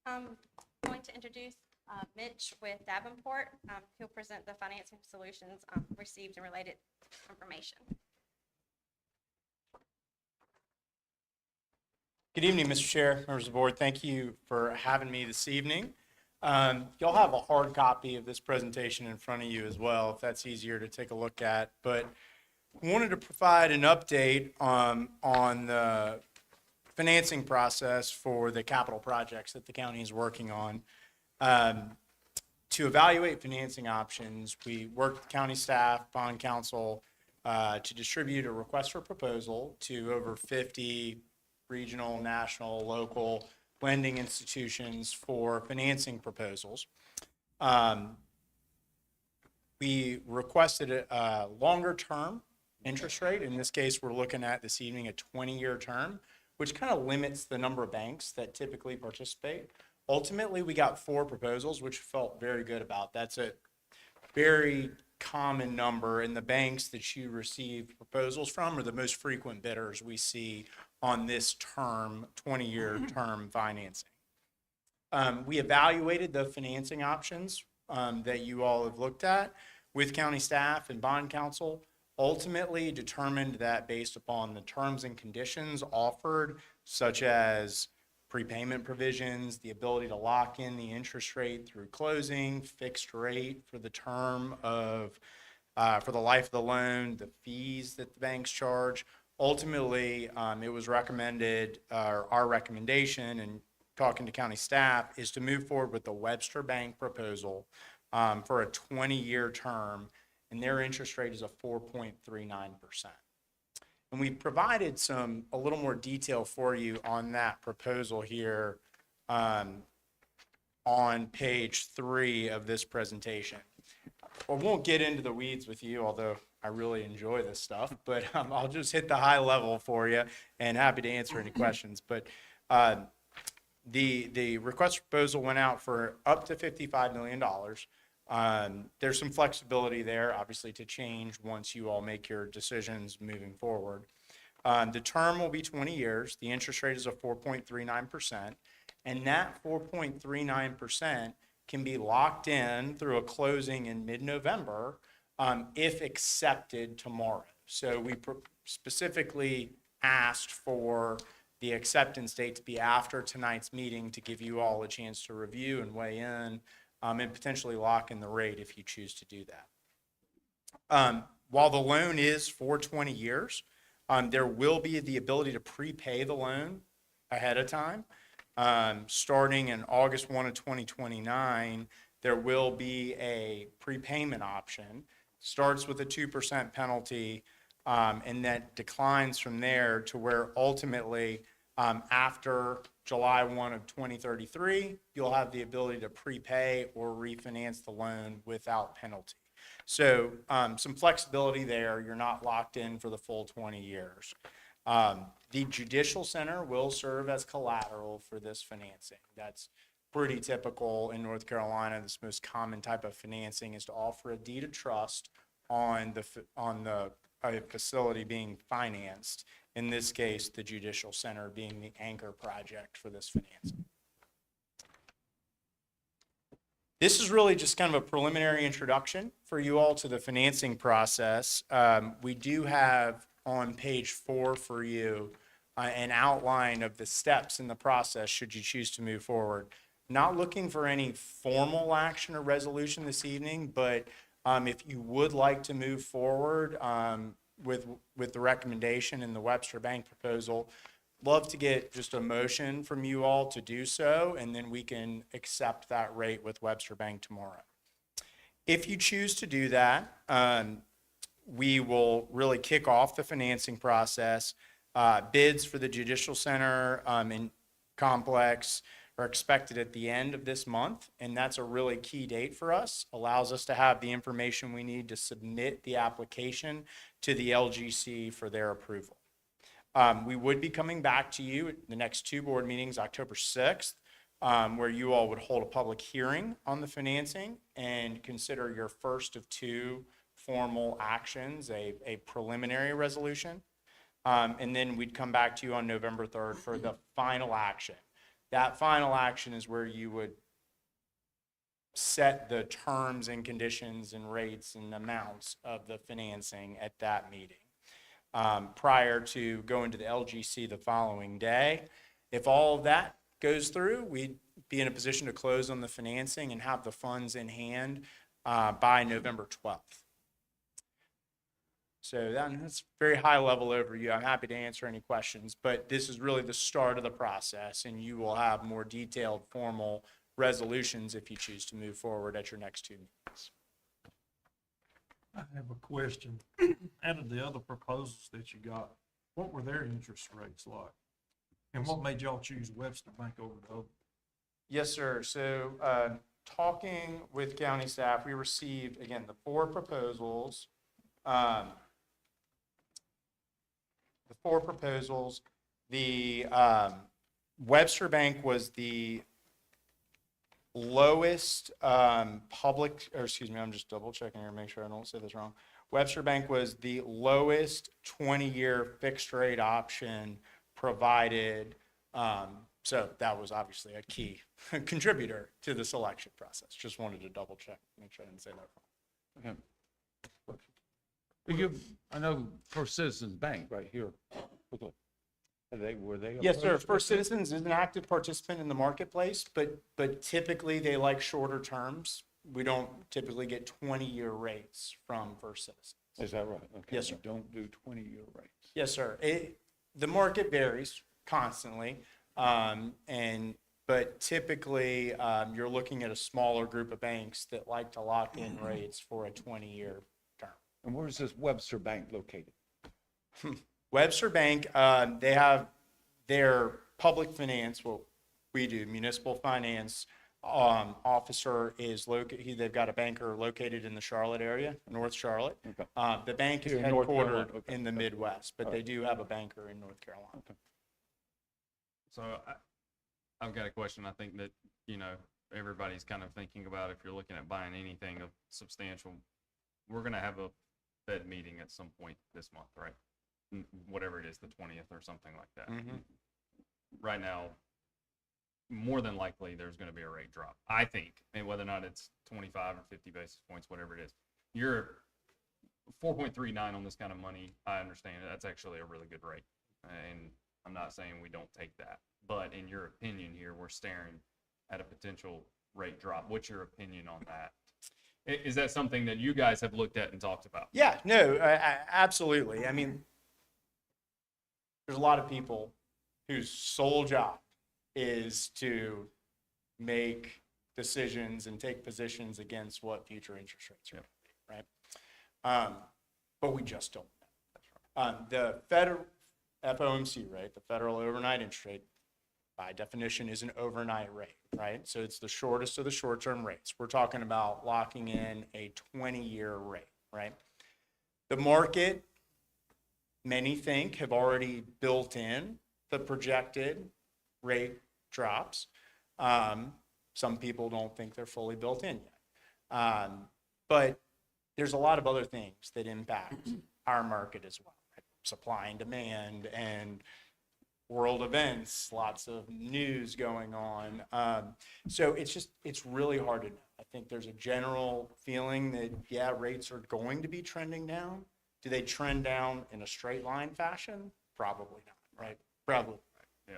I'm going to introduce Mitch with Davenport, who'll present the financing solutions received and related information. Good evening, Mr. Chair, members of the board. Thank you for having me this evening. You'll have a hard copy of this presentation in front of you as well, if that's easier to take a look at. But I wanted to provide an update on the financing process for the capital projects that the county is working on. To evaluate financing options, we worked with county staff, bond counsel, to distribute a request for proposal to over 50 regional, national, local lending institutions for financing proposals. We requested a longer term interest rate. In this case, we're looking at this evening a 20-year term, which kind of limits the number of banks that typically participate. Ultimately, we got 4 proposals, which felt very good about. That's a very common number, and the banks that you receive proposals from are the most frequent bidders we see on this term, 20-year term financing. We evaluated the financing options that you all have looked at with county staff and bond counsel, ultimately determined that based upon the terms and conditions offered, such as prepayment provisions, the ability to lock in the interest rate through closing, fixed rate for the term of, for the life of the loan, the fees that the banks charge. Ultimately, it was recommended, our recommendation, and talking to county staff, is to move forward with the Webster Bank proposal for a 20-year term, and their interest rate is a 4.39%. And we provided a little more detail for you on that proposal here on page 3 of this presentation. I won't get into the weeds with you, although I really enjoy this stuff, but I'll just hit the high level for you and happy to answer any questions. But the request proposal went out for up to $55 million. There's some flexibility there, obviously, to change once you all make your decisions moving forward. The term will be 20 years. The interest rate is a 4.39%, and that 4.39% can be locked in through a closing in mid-November if accepted tomorrow. So we specifically asked for the acceptance date to be after tonight's meeting to give you all a chance to review and weigh in and potentially lock in the rate if you choose to do that. While the loan is for 20 years, there will be the ability to prepay the loan ahead of time. Starting in August 1 of 2029, there will be a prepayment option. Starts with a 2% penalty, and that declines from there to where ultimately, after July 1 of 2033, you'll have the ability to prepay or refinance the loan without penalty. So some flexibility there. You're not locked in for the full 20 years. The Judicial Center will serve as collateral for this financing. That's pretty typical in North Carolina. This most common type of financing is to offer a deed of trust on the facility being financed. In this case, the Judicial Center being the anchor project for this financing. This is really just kind of a preliminary introduction for you all to the financing process. We do have on page 4 for you an outline of the steps in the process should you choose to move forward. Not looking for any formal action or resolution this evening, but if you would like to move forward with the recommendation in the Webster Bank proposal, love to get just a motion from you all to do so, and then we can accept that rate with Webster Bank tomorrow. If you choose to do that, we will really kick off the financing process. Bids for the Judicial Center and complex are expected at the end of this month, and that's a really key date for us. Allows us to have the information we need to submit the application to the LGC for their approval. We would be coming back to you at the next two board meetings, October 6th, where you all would hold a public hearing on the financing and consider your first of two formal actions, a preliminary resolution. And then we'd come back to you on November 3rd for the final action. That final action is where you would set the terms and conditions and rates and amounts of the financing at that meeting. Prior to going to the LGC the following day. If all of that goes through, we'd be in a position to close on the financing and have the funds in hand by November 12th. So that's a very high level overview. I'm happy to answer any questions, but this is really the start of the process, and you will have more detailed formal resolutions if you choose to move forward at your next two meetings. I have a question. Out of the other proposals that you got, what were their interest rates like? And what made y'all choose Webster Bank over the other? Yes, sir. So talking with county staff, we received, again, the four proposals. The Webster Bank was the lowest public, or excuse me, I'm just double checking here, make sure I don't say this wrong. Webster Bank was the lowest 20-year fixed rate option provided. So that was obviously a key contributor to the selection process. Just wanted to double check, make sure I didn't say that wrong. I know First Citizens Bank right here. Were they? Yes, sir. First Citizens is an active participant in the marketplace, but typically they like shorter terms. We don't typically get 20-year rates from First Citizens. Is that right? Okay. Yes, sir. You don't do 20-year rates. Yes, sir. The market varies constantly, but typically you're looking at a smaller group of banks that like to lock in rates for a 20-year term. And where is this Webster Bank located? Webster Bank, they have their public finance, what we do, municipal finance officer is located, they've got a banker located in the Charlotte area, North Charlotte. Okay. The bank is Here in North Carolina. headquartered Okay. in the Midwest, but All they right. do have a banker in North Carolina. Okay. So I've got a question. I think that, everybody's kind of thinking about if you're looking at buying anything of substantial, we're going to have a Fed meeting at some point this month, right? Whatever it is, the 20th or something like that. Mhm. Right now, more than likely, there's going to be a rate drop, I think, and whether or not it's 25 or 50 basis points, whatever it is. You're 4.39 on this kind of money. I understand that's actually a really good rate, and I'm not saying we don't take that. But in your opinion here, we're staring at a potential rate drop. What's your opinion on that? Is that something that you guys have looked at and talked about? Yeah, no, absolutely. I mean, there's a lot of people whose sole job is to make decisions and take positions against what future interest rates are going to be, right? But we just don't know. The federal FOMC rate, the federal overnight interest rate, by definition is an overnight rate, right? So it's the shortest of the short-term rates. We're talking about locking in a 20-year rate, right? The market, many think, have already built in the projected rate drops. Some people don't think they're fully built in yet. But there's a lot of other things that impact our market as well. Supply and demand and world events, lots of news going on. So it's really hard to know. I think there's a general feeling that, yeah, rates are going to be trending down. Do they trend down in a straight line fashion? Probably not, right? Probably. Yeah.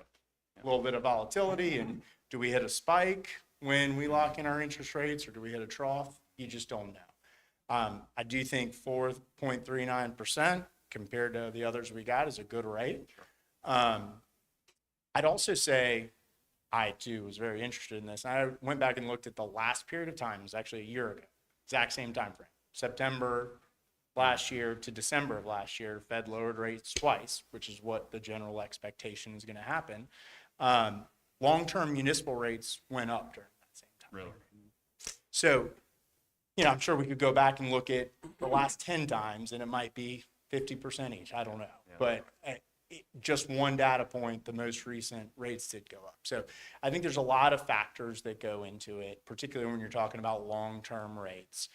A little bit of volatility, and do we hit a spike when we lock in our interest rates, or do we hit a trough? You just don't know. I do think 4.39% compared to the others we got is a good rate. I'd also say, I too was very interested in this. I went back and looked at the last period of time. It was actually a year ago, exact same time frame, September last year to December of last year, Fed lowered rates twice, which is what the general expectation is going to happen. Long-term municipal rates went up during that same time. Really? So, you know, I'm sure we could go back and look at the last 10 times and it might be 50% each. I don't know. But just one data point, the most recent rates did go up. So I think there's a lot of factors that go into it, particularly when you're talking about long-term rates.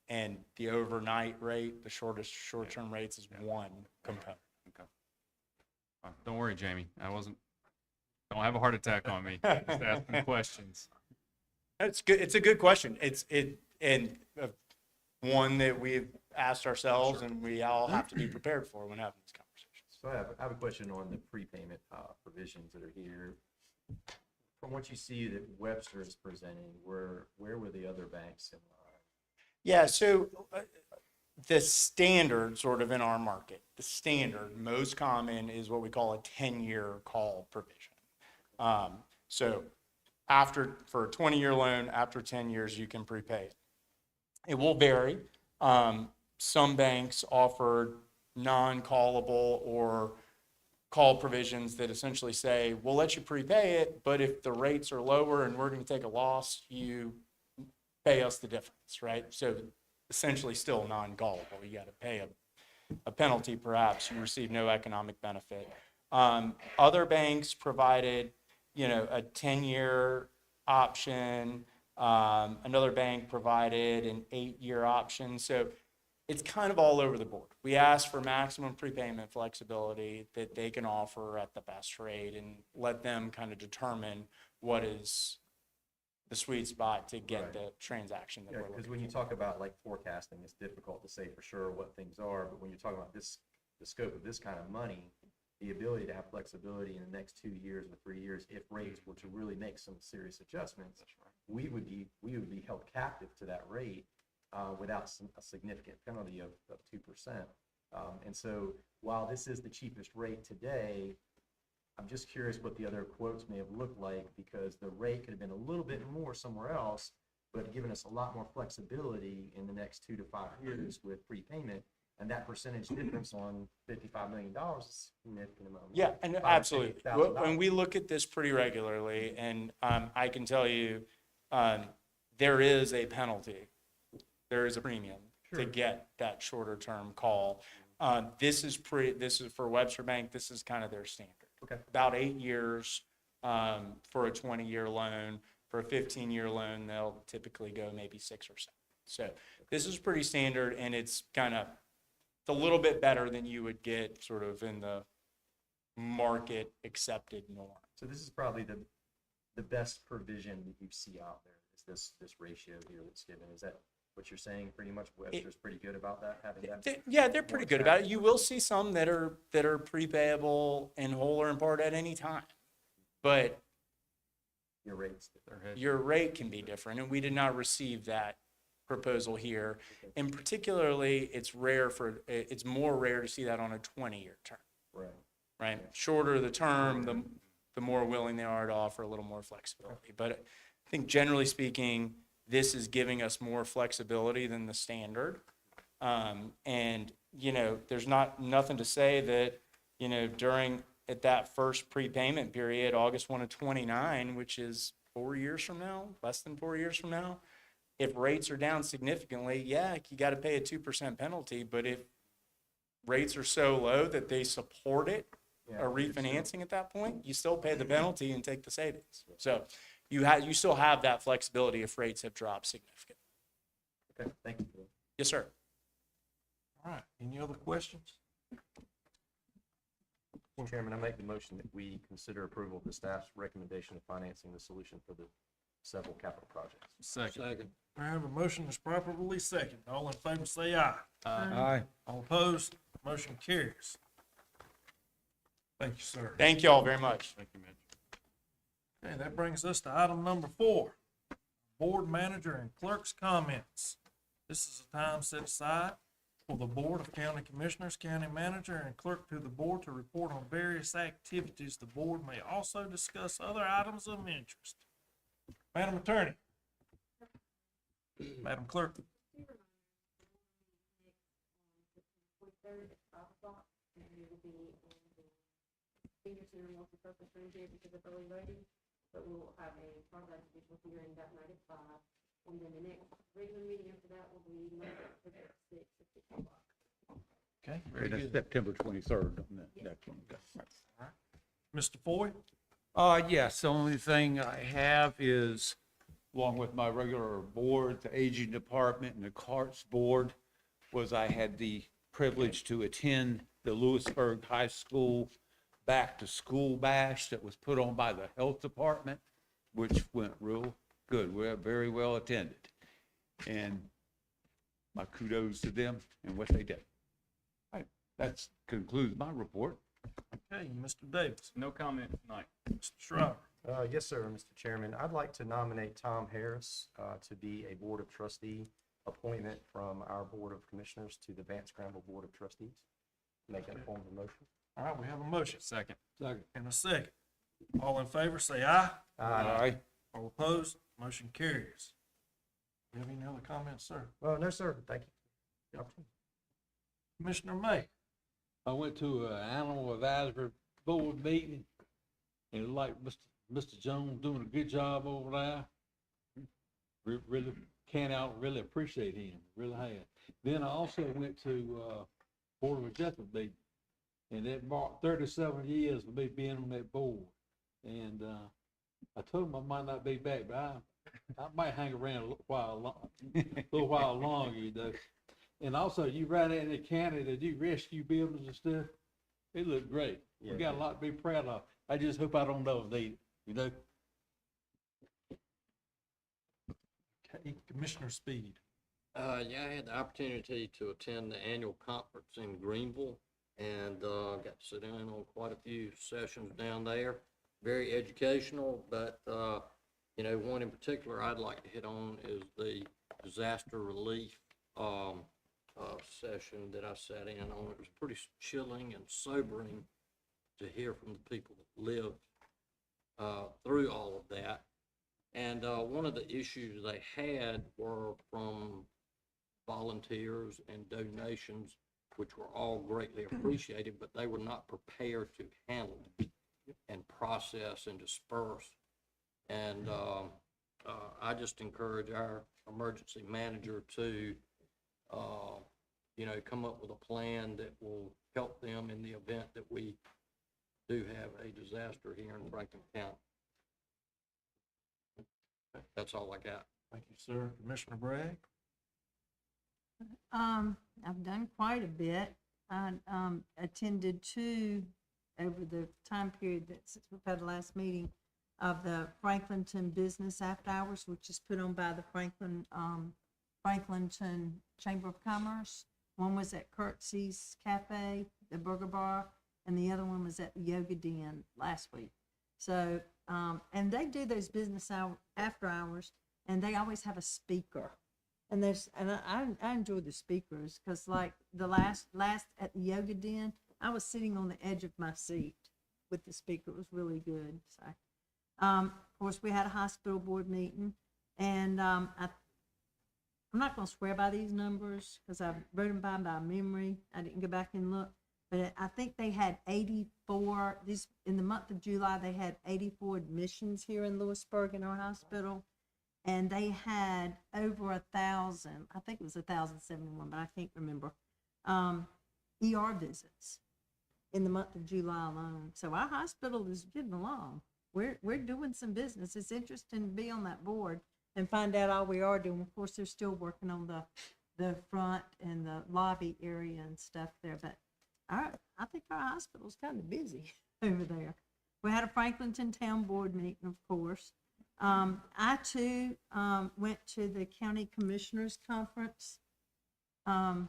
And the overnight rate, the short-term rates is one component. Okay. Don't worry, Jamie. Don't have a heart attack on me. Just asking questions. It's good. It's a good question. One that we've asked ourselves and we all have to be prepared for when having these conversations. So I have a question on the prepayment provisions that are here. From what you see that Webster is presenting, where were the other banks in line? Yeah, so the standard sort of in our market, the standard most common is what we call a 10-year call provision. So for a 20-year loan, after 10 years, you can prepay it. It will vary. Some banks offer non-callable or call provisions that essentially say, we'll let you prepay it, but if the rates are lower and we're going to take a loss, you pay us the difference, right? So essentially still non-callable. You got to pay a penalty perhaps. You receive no economic benefit. Other banks provided, a 10-year option. Another bank provided an 8-year option. So it's kind of all over the board. We ask for maximum prepayment flexibility that they can offer at the best rate and let them kind of determine what is the sweet spot to get the transaction that we're looking for. Because when you talk about like forecasting, it's difficult to say for sure what things are, but when you're talking about the scope of this kind of money, the ability to have flexibility in the next 2 years or 3 years, if rates were to really make some serious adjustments, we would be held captive to that rate without a significant penalty of 2%. And so while this is the cheapest rate today, I'm just curious what the other quotes may have looked like, because the rate could have been a little bit more somewhere else, but given us a lot more flexibility in the next 2 to 5 years with prepayment. And that percentage difference on $55 million is a significant amount. Yeah, and absolutely. When we look at this pretty regularly, and I can tell you, there is a penalty. There is a premium to get that shorter term call. This is for Webster Bank. This is kind of their standard. Okay. About 8 years for a 20-year loan. For a 15-year loan, they'll typically go maybe 6 or 7. So this is pretty standard, and it's a little bit better than you would get sort of in the market accepted norm. So this is probably the best provision that you see out there, is this ratio here that's given. Is that what you're saying? Pretty much Webster's pretty good about that, having that? Yeah, they're pretty good about it. You will see some that are prepayable in whole or in part at any time, but your rate can be different, and we did not receive that proposal here. And particularly, it's more rare to see that on a 20-year term. Right. Shorter the term, the more willing they are to offer a little more flexibility. But I think generally speaking, this is giving us more flexibility than the standard. And there's nothing to say that, at that first prepayment period, August 1 of 29, which is 4 years from now, less than 4 years from now, if rates are down significantly, you got to pay a 2% penalty. But if rates are so low that they support it, a refinancing at that point, you still pay the penalty and take the savings. So you still have that flexibility if rates have dropped significantly. Okay, thank you. Yes, sir. All right, any other questions? Mr. Chairman, I make the motion that we consider approval of the staff's recommendation of financing the solution for the several capital projects. Second. I have a motion that's properly second. All in favor say aye. Aye. All opposed, motion carries. Thank you, sir. Thank you all very much. Thank you, Mitch. Okay, that brings us to item number 4, board manager and clerk's comments. This is a time set aside for the Board of County Commissioners, county manager, and clerk to the board to report on various activities. The board may also discuss other items of interest. Madam Attorney. Madam Clerk. 23rd at 5 o'clock, and it will be in the senior center multipurpose room here because of early voting. But we'll have a part-time divisional hearing that night at 5. And then the next regular meeting after that will be Monday, October 6th at 6 o'clock. Okay, very That's good. September 23rd on that one. Mr. Foy? Yes, the only thing I have is, along with my regular board, the aging department and the carts board, was I had the privilege to attend the Lewisburg High School Back to School Bash that was put on by the health department, which went real good. We're very well attended. And my kudos to them and what they did. All right, that concludes my report. Okay, Mr. Davis? No comment tonight. Mr. Schreiber? Yes, sir, Mr. Chairman. I'd like to nominate Tom Harris to be a Board of Trustee appointment from our Board of Commissioners to the Vance Granville Board of Trustees. Make that a form of a motion. All right, we have a motion. Second. And a second. All in favor, say aye. Aye. All opposed, motion carries. Do you have any other comments, sir? Well, no, sir. Thank you. Commissioner May? I went to an animal advisory board meeting, and like Mr. Jones doing a good job over there. Really can't really appreciate him, really had. Then I also went to Board of Adjustment meeting, and it marked 37 years of me being on that board. And I told him I might not be back, but I might hang around a little while longer, you know. And also, you right in the county that do rescue buildings and stuff. It looked great. Yeah, We got a lot to be proud of. I just hope I don't overdo it, you know. Okay, Commissioner Speed? Yeah, I had the opportunity to attend the annual conference in Greenville and got to sit in on quite a few sessions down there. Very educational, but you know, one in particular I'd like to hit on is the disaster relief session that I sat in on. It was pretty chilling and sobering to hear from the people that lived through all of that. And one of the issues they had were from volunteers and donations, which were all greatly appreciated, but they were not prepared to handle and process and disperse. And I just encourage our emergency manager to, you know, come up with a plan that will help them in the event that we do have a disaster here in Franklin County. That's all I got. Thank you, sir. Commissioner Bragg? I've done quite a bit. I attended two over the time period that since we've had the last meeting of the Franklinton Business After Hours, which is put on by the Franklinton Chamber of Commerce. One was at Curtsy's Cafe, the Burger Bar, and the other one was at the Yoga Den last week. So, and they do those business after hours, and they always have a speaker. And I enjoy the speakers because, like the last at the Yoga Den, I was sitting on the edge of my seat with the speaker. It was really good. So, of course, we had a hospital board meeting, and I'm not going to swear by these numbers because I wrote them by memory. I didn't go back and look, but I think they had 84. In the month of July, they had 84 admissions here in Lewisburg in our hospital. And they had over 1,000, I think it was 1,071, but I can't remember, ER visits in the month of July alone. So our hospital is getting along. We're doing some business. It's interesting to be on that board and find out all we are doing. Of course, they're still working on the front and the lobby area and stuff there, but I think our hospital's kind of busy over there. We had a Franklinton Town Board meeting, of course. I too went to the County Commissioners Conference and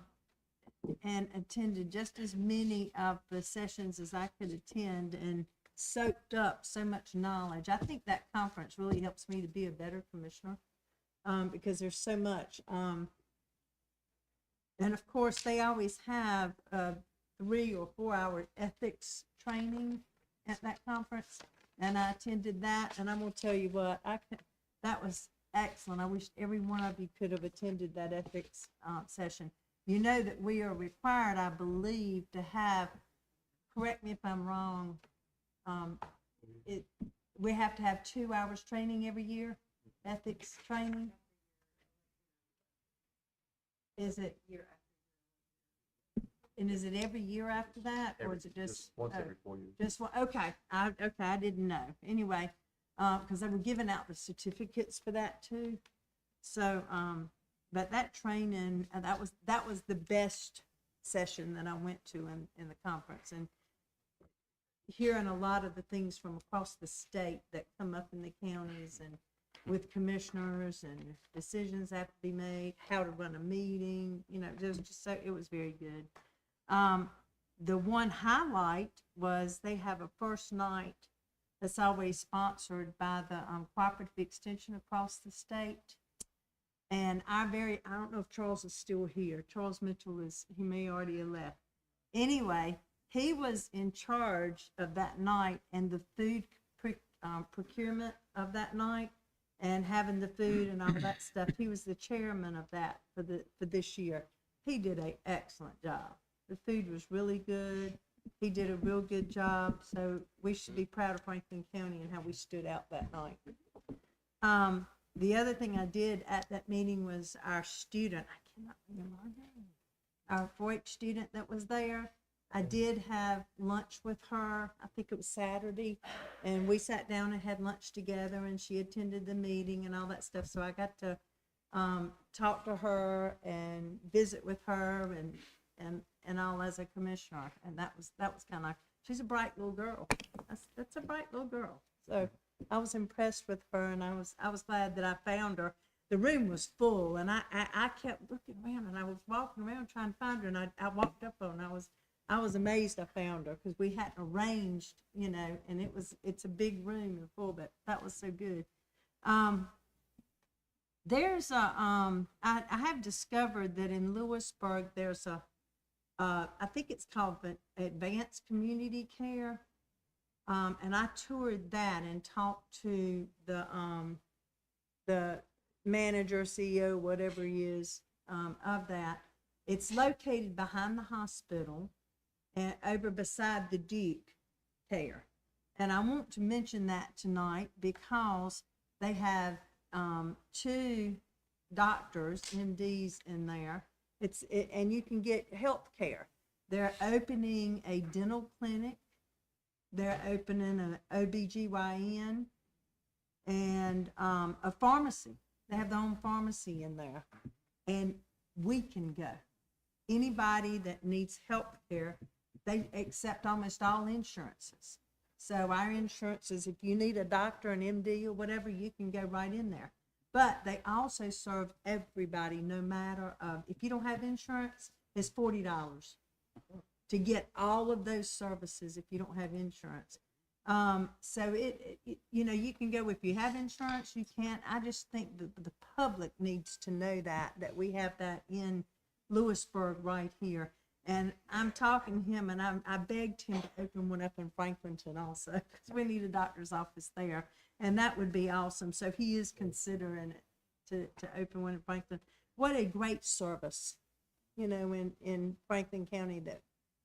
attended just as many of the sessions as I could attend and soaked up so much knowledge. I think that conference really helps me to be a better commissioner because there's so much. And of course, they always have 3 or 4 hour ethics training at that conference. And I attended that, and I'm going to tell you what, that was excellent. I wish every one of you could have attended that ethics session. you know that we are required, I believe, to have, correct me if I'm wrong, we have to have 2 hours training every year, ethics training? Is it? And is it every year after that, or is it just? Once every 4 years. Just one, okay, I didn't know. Anyway, because they were giving out the certificates for that too. So, but that training, that was the best session that I went to in the conference, and hearing a lot of the things from across the state that come up in the counties and with commissioners and decisions have to be made, how to run a meeting, you know, it was very good. The one highlight was they have a first night that's always sponsored by the Cooperative Extension across the state. And I don't know if Charles is still here. Charles Mitchell he may already have left. Anyway, he was in charge of that night and the food procurement of that night and having the food and all that stuff. He was the chairman of that for this year. He did an excellent job. The food was really good. He did a real good job. So we should be proud of Franklin County and how we stood out that night. The other thing I did at that meeting was our student, I cannot remember her name, our 4-H student that was there. I did have lunch with her. I think it was Saturday, and we sat down and had lunch together, and she attended the meeting and all that stuff. So I got to talk to her and visit with her and all as a commissioner, and that was kind of, she's a bright little girl. That's a bright little girl. So I was impressed with her, and I was glad that I found her. The room was full, and I kept looking around, and I was walking around trying to find her, and I walked up on her. I was amazed I found her because we hadn't arranged, you know, and it's a big room and full, but that was so good. There's I have discovered that in Lewisburg there's I think it's called the Advanced Community Care. And I toured that and talked to the manager, CEO, whatever he is, of that. It's located behind the hospital and over beside the Duke Care. And I want to mention that tonight because they have 2 doctors, MDs in there. And you can get health care. They're opening a dental clinic. They're opening an OBGYN and a pharmacy. They have their own pharmacy in there. And we can go. Anybody that needs health care, they accept almost all insurances. So our insurances, if you need a doctor, an MD or whatever, you can go right in there. But they also serve everybody, no matter if you don't have insurance, it's $40 to get all of those services if you don't have insurance. So you know, you can go if you have insurance, you can't. I just think that the public needs to know that we have that in Lewisburg right here. And I'm talking to him, and I begged him to open one up in Franklinton also, because we need a doctor's office there, and that would be awesome. So he is considering it to open one in Franklin. What a great service, you know, in Franklin County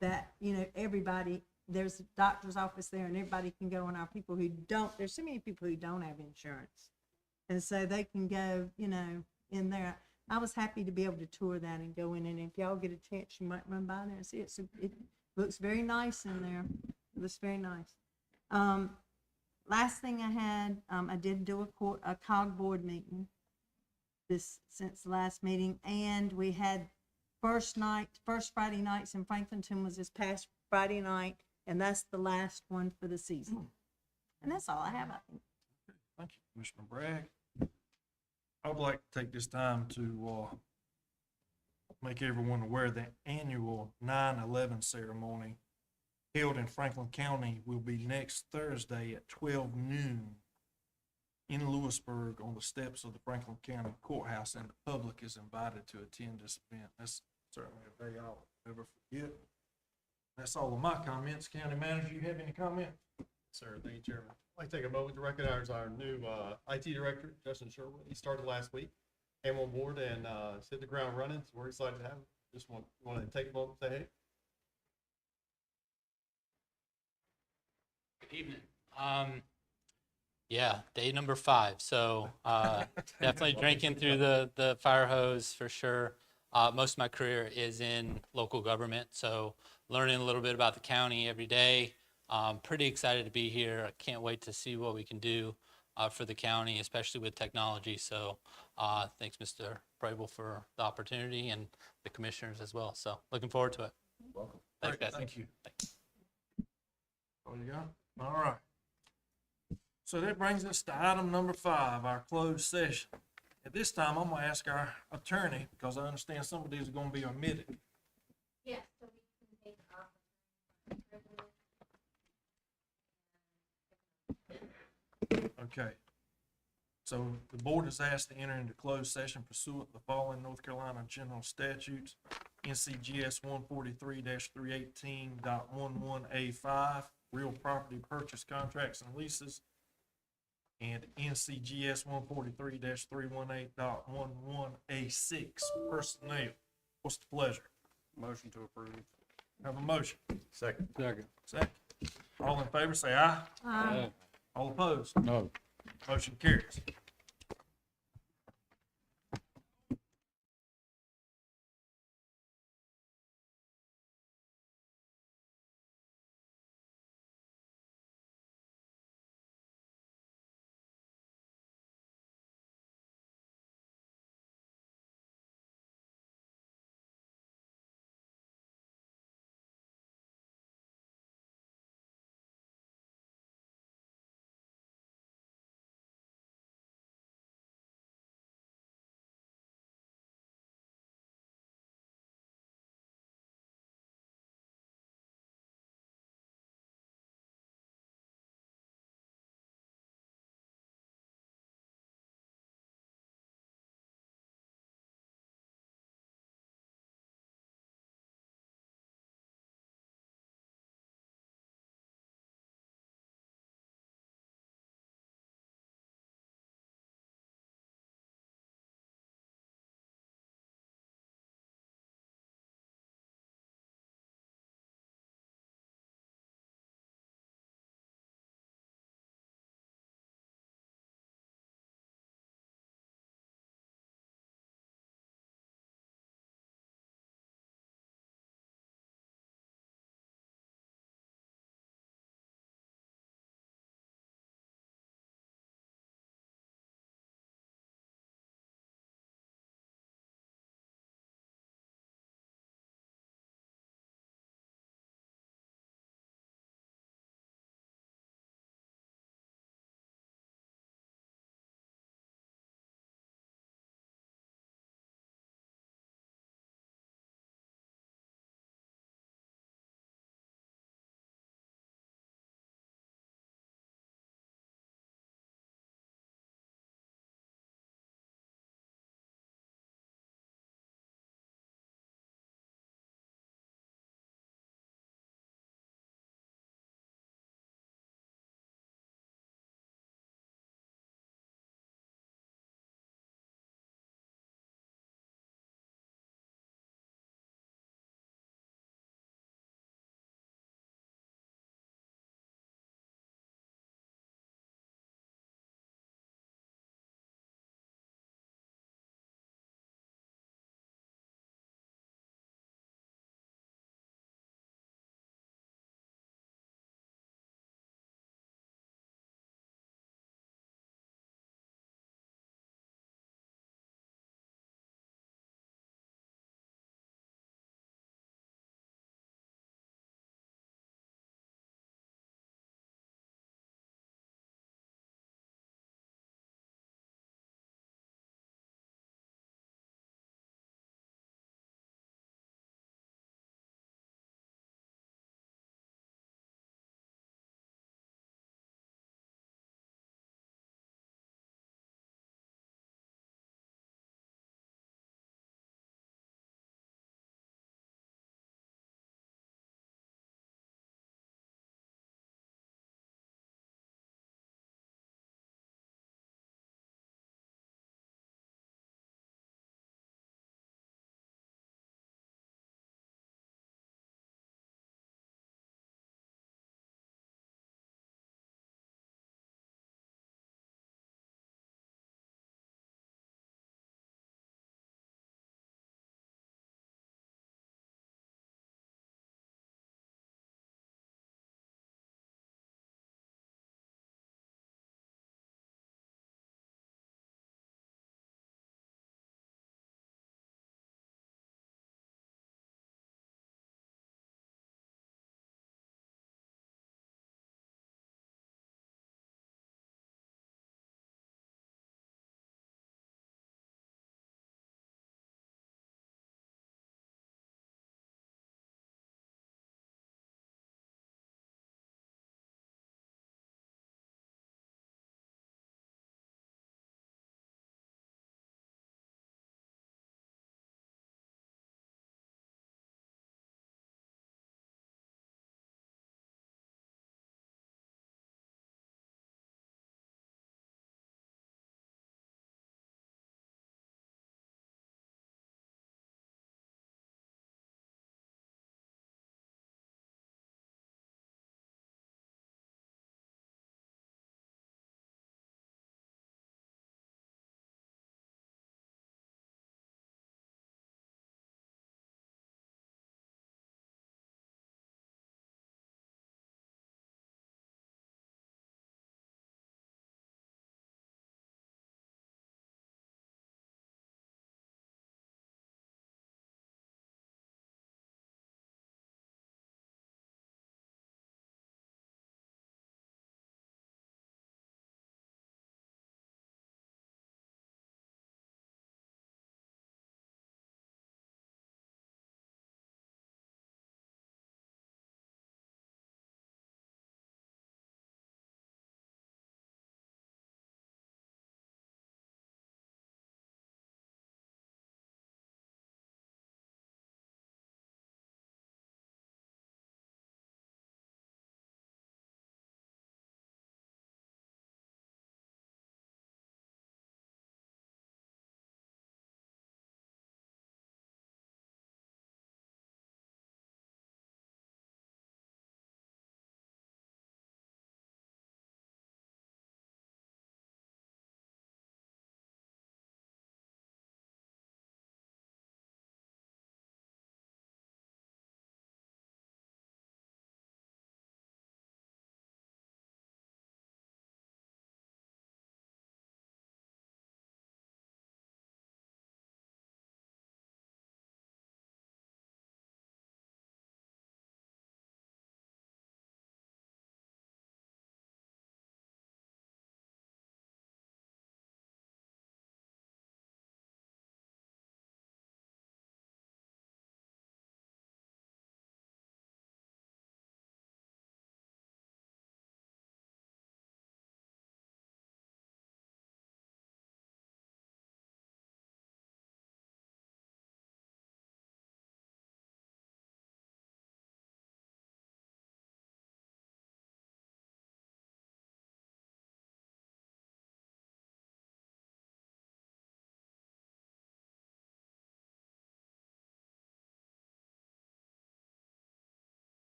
that you know, everybody, there's a doctor's office there, and everybody can go, and our people who don't, there's so many people who don't have insurance, and so they can go, you know, in there. I was happy to be able to tour that and go in, and if y'all get a chance, you might run by there and see it. So it looks very nice in there. It looks very nice. Last thing I had, I did do a COG board meeting since the last meeting, and we had first Friday nights in Franklinton was this past Friday night, and that's the last one for the season. And that's all I have, I think. Thank you, Commissioner Bragg. I would like to take this time to make everyone aware the annual 9/11 ceremony held in Franklin County will be next Thursday at 12 noon in Lewisburg on the steps of the Franklin County Courthouse, and the public is invited to attend this event. That's certainly a day I'll never forget. That's all of my comments. County Manager, you have any comment? Sir, thank you, Chairman. I'd like to take a moment to recognize our new IT Director, Justin Sherwood. He started last week, came on board and hit the ground running, so we're excited to have him. Just want to take a moment and say, hey, Good evening. Yeah, day number 5. So definitely drinking through the fire hose for sure. Most of my career is in local government, so learning a little bit about the county every day. Pretty excited to be here. I can't wait to see what we can do for the county, especially with technology. So thanks, Mr. Prabel, for the opportunity, and the commissioners as well. So looking forward to it. Welcome. Thanks, Great, guys. thank you. All you got? All right. So that brings us to item number 5, our closed session. At this time, I'm gonna ask our attorney, because I understand some of these are gonna be omitted. Yes, so we can take off privilege. Okay. So the board is asked to enter into closed session pursuant to the following North Carolina General Statutes, NCGS 143-318.11A5, real property purchase contracts and leases, and NCGS 143-318.11A6, personnel. What's the pleasure? Motion to approve. Have a motion. second. Second. All in favor, say aye. Aye. All opposed? No. Motion carries.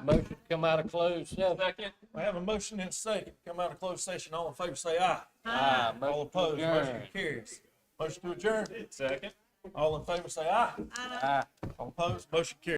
Motion to come out of closed session. Second. I have a motion and a second. Come out of closed session. All in favor say aye. Aye. All opposed, motion carries. Motion to adjourn. Second. All in favor say aye. Aye. All opposed, motion carries.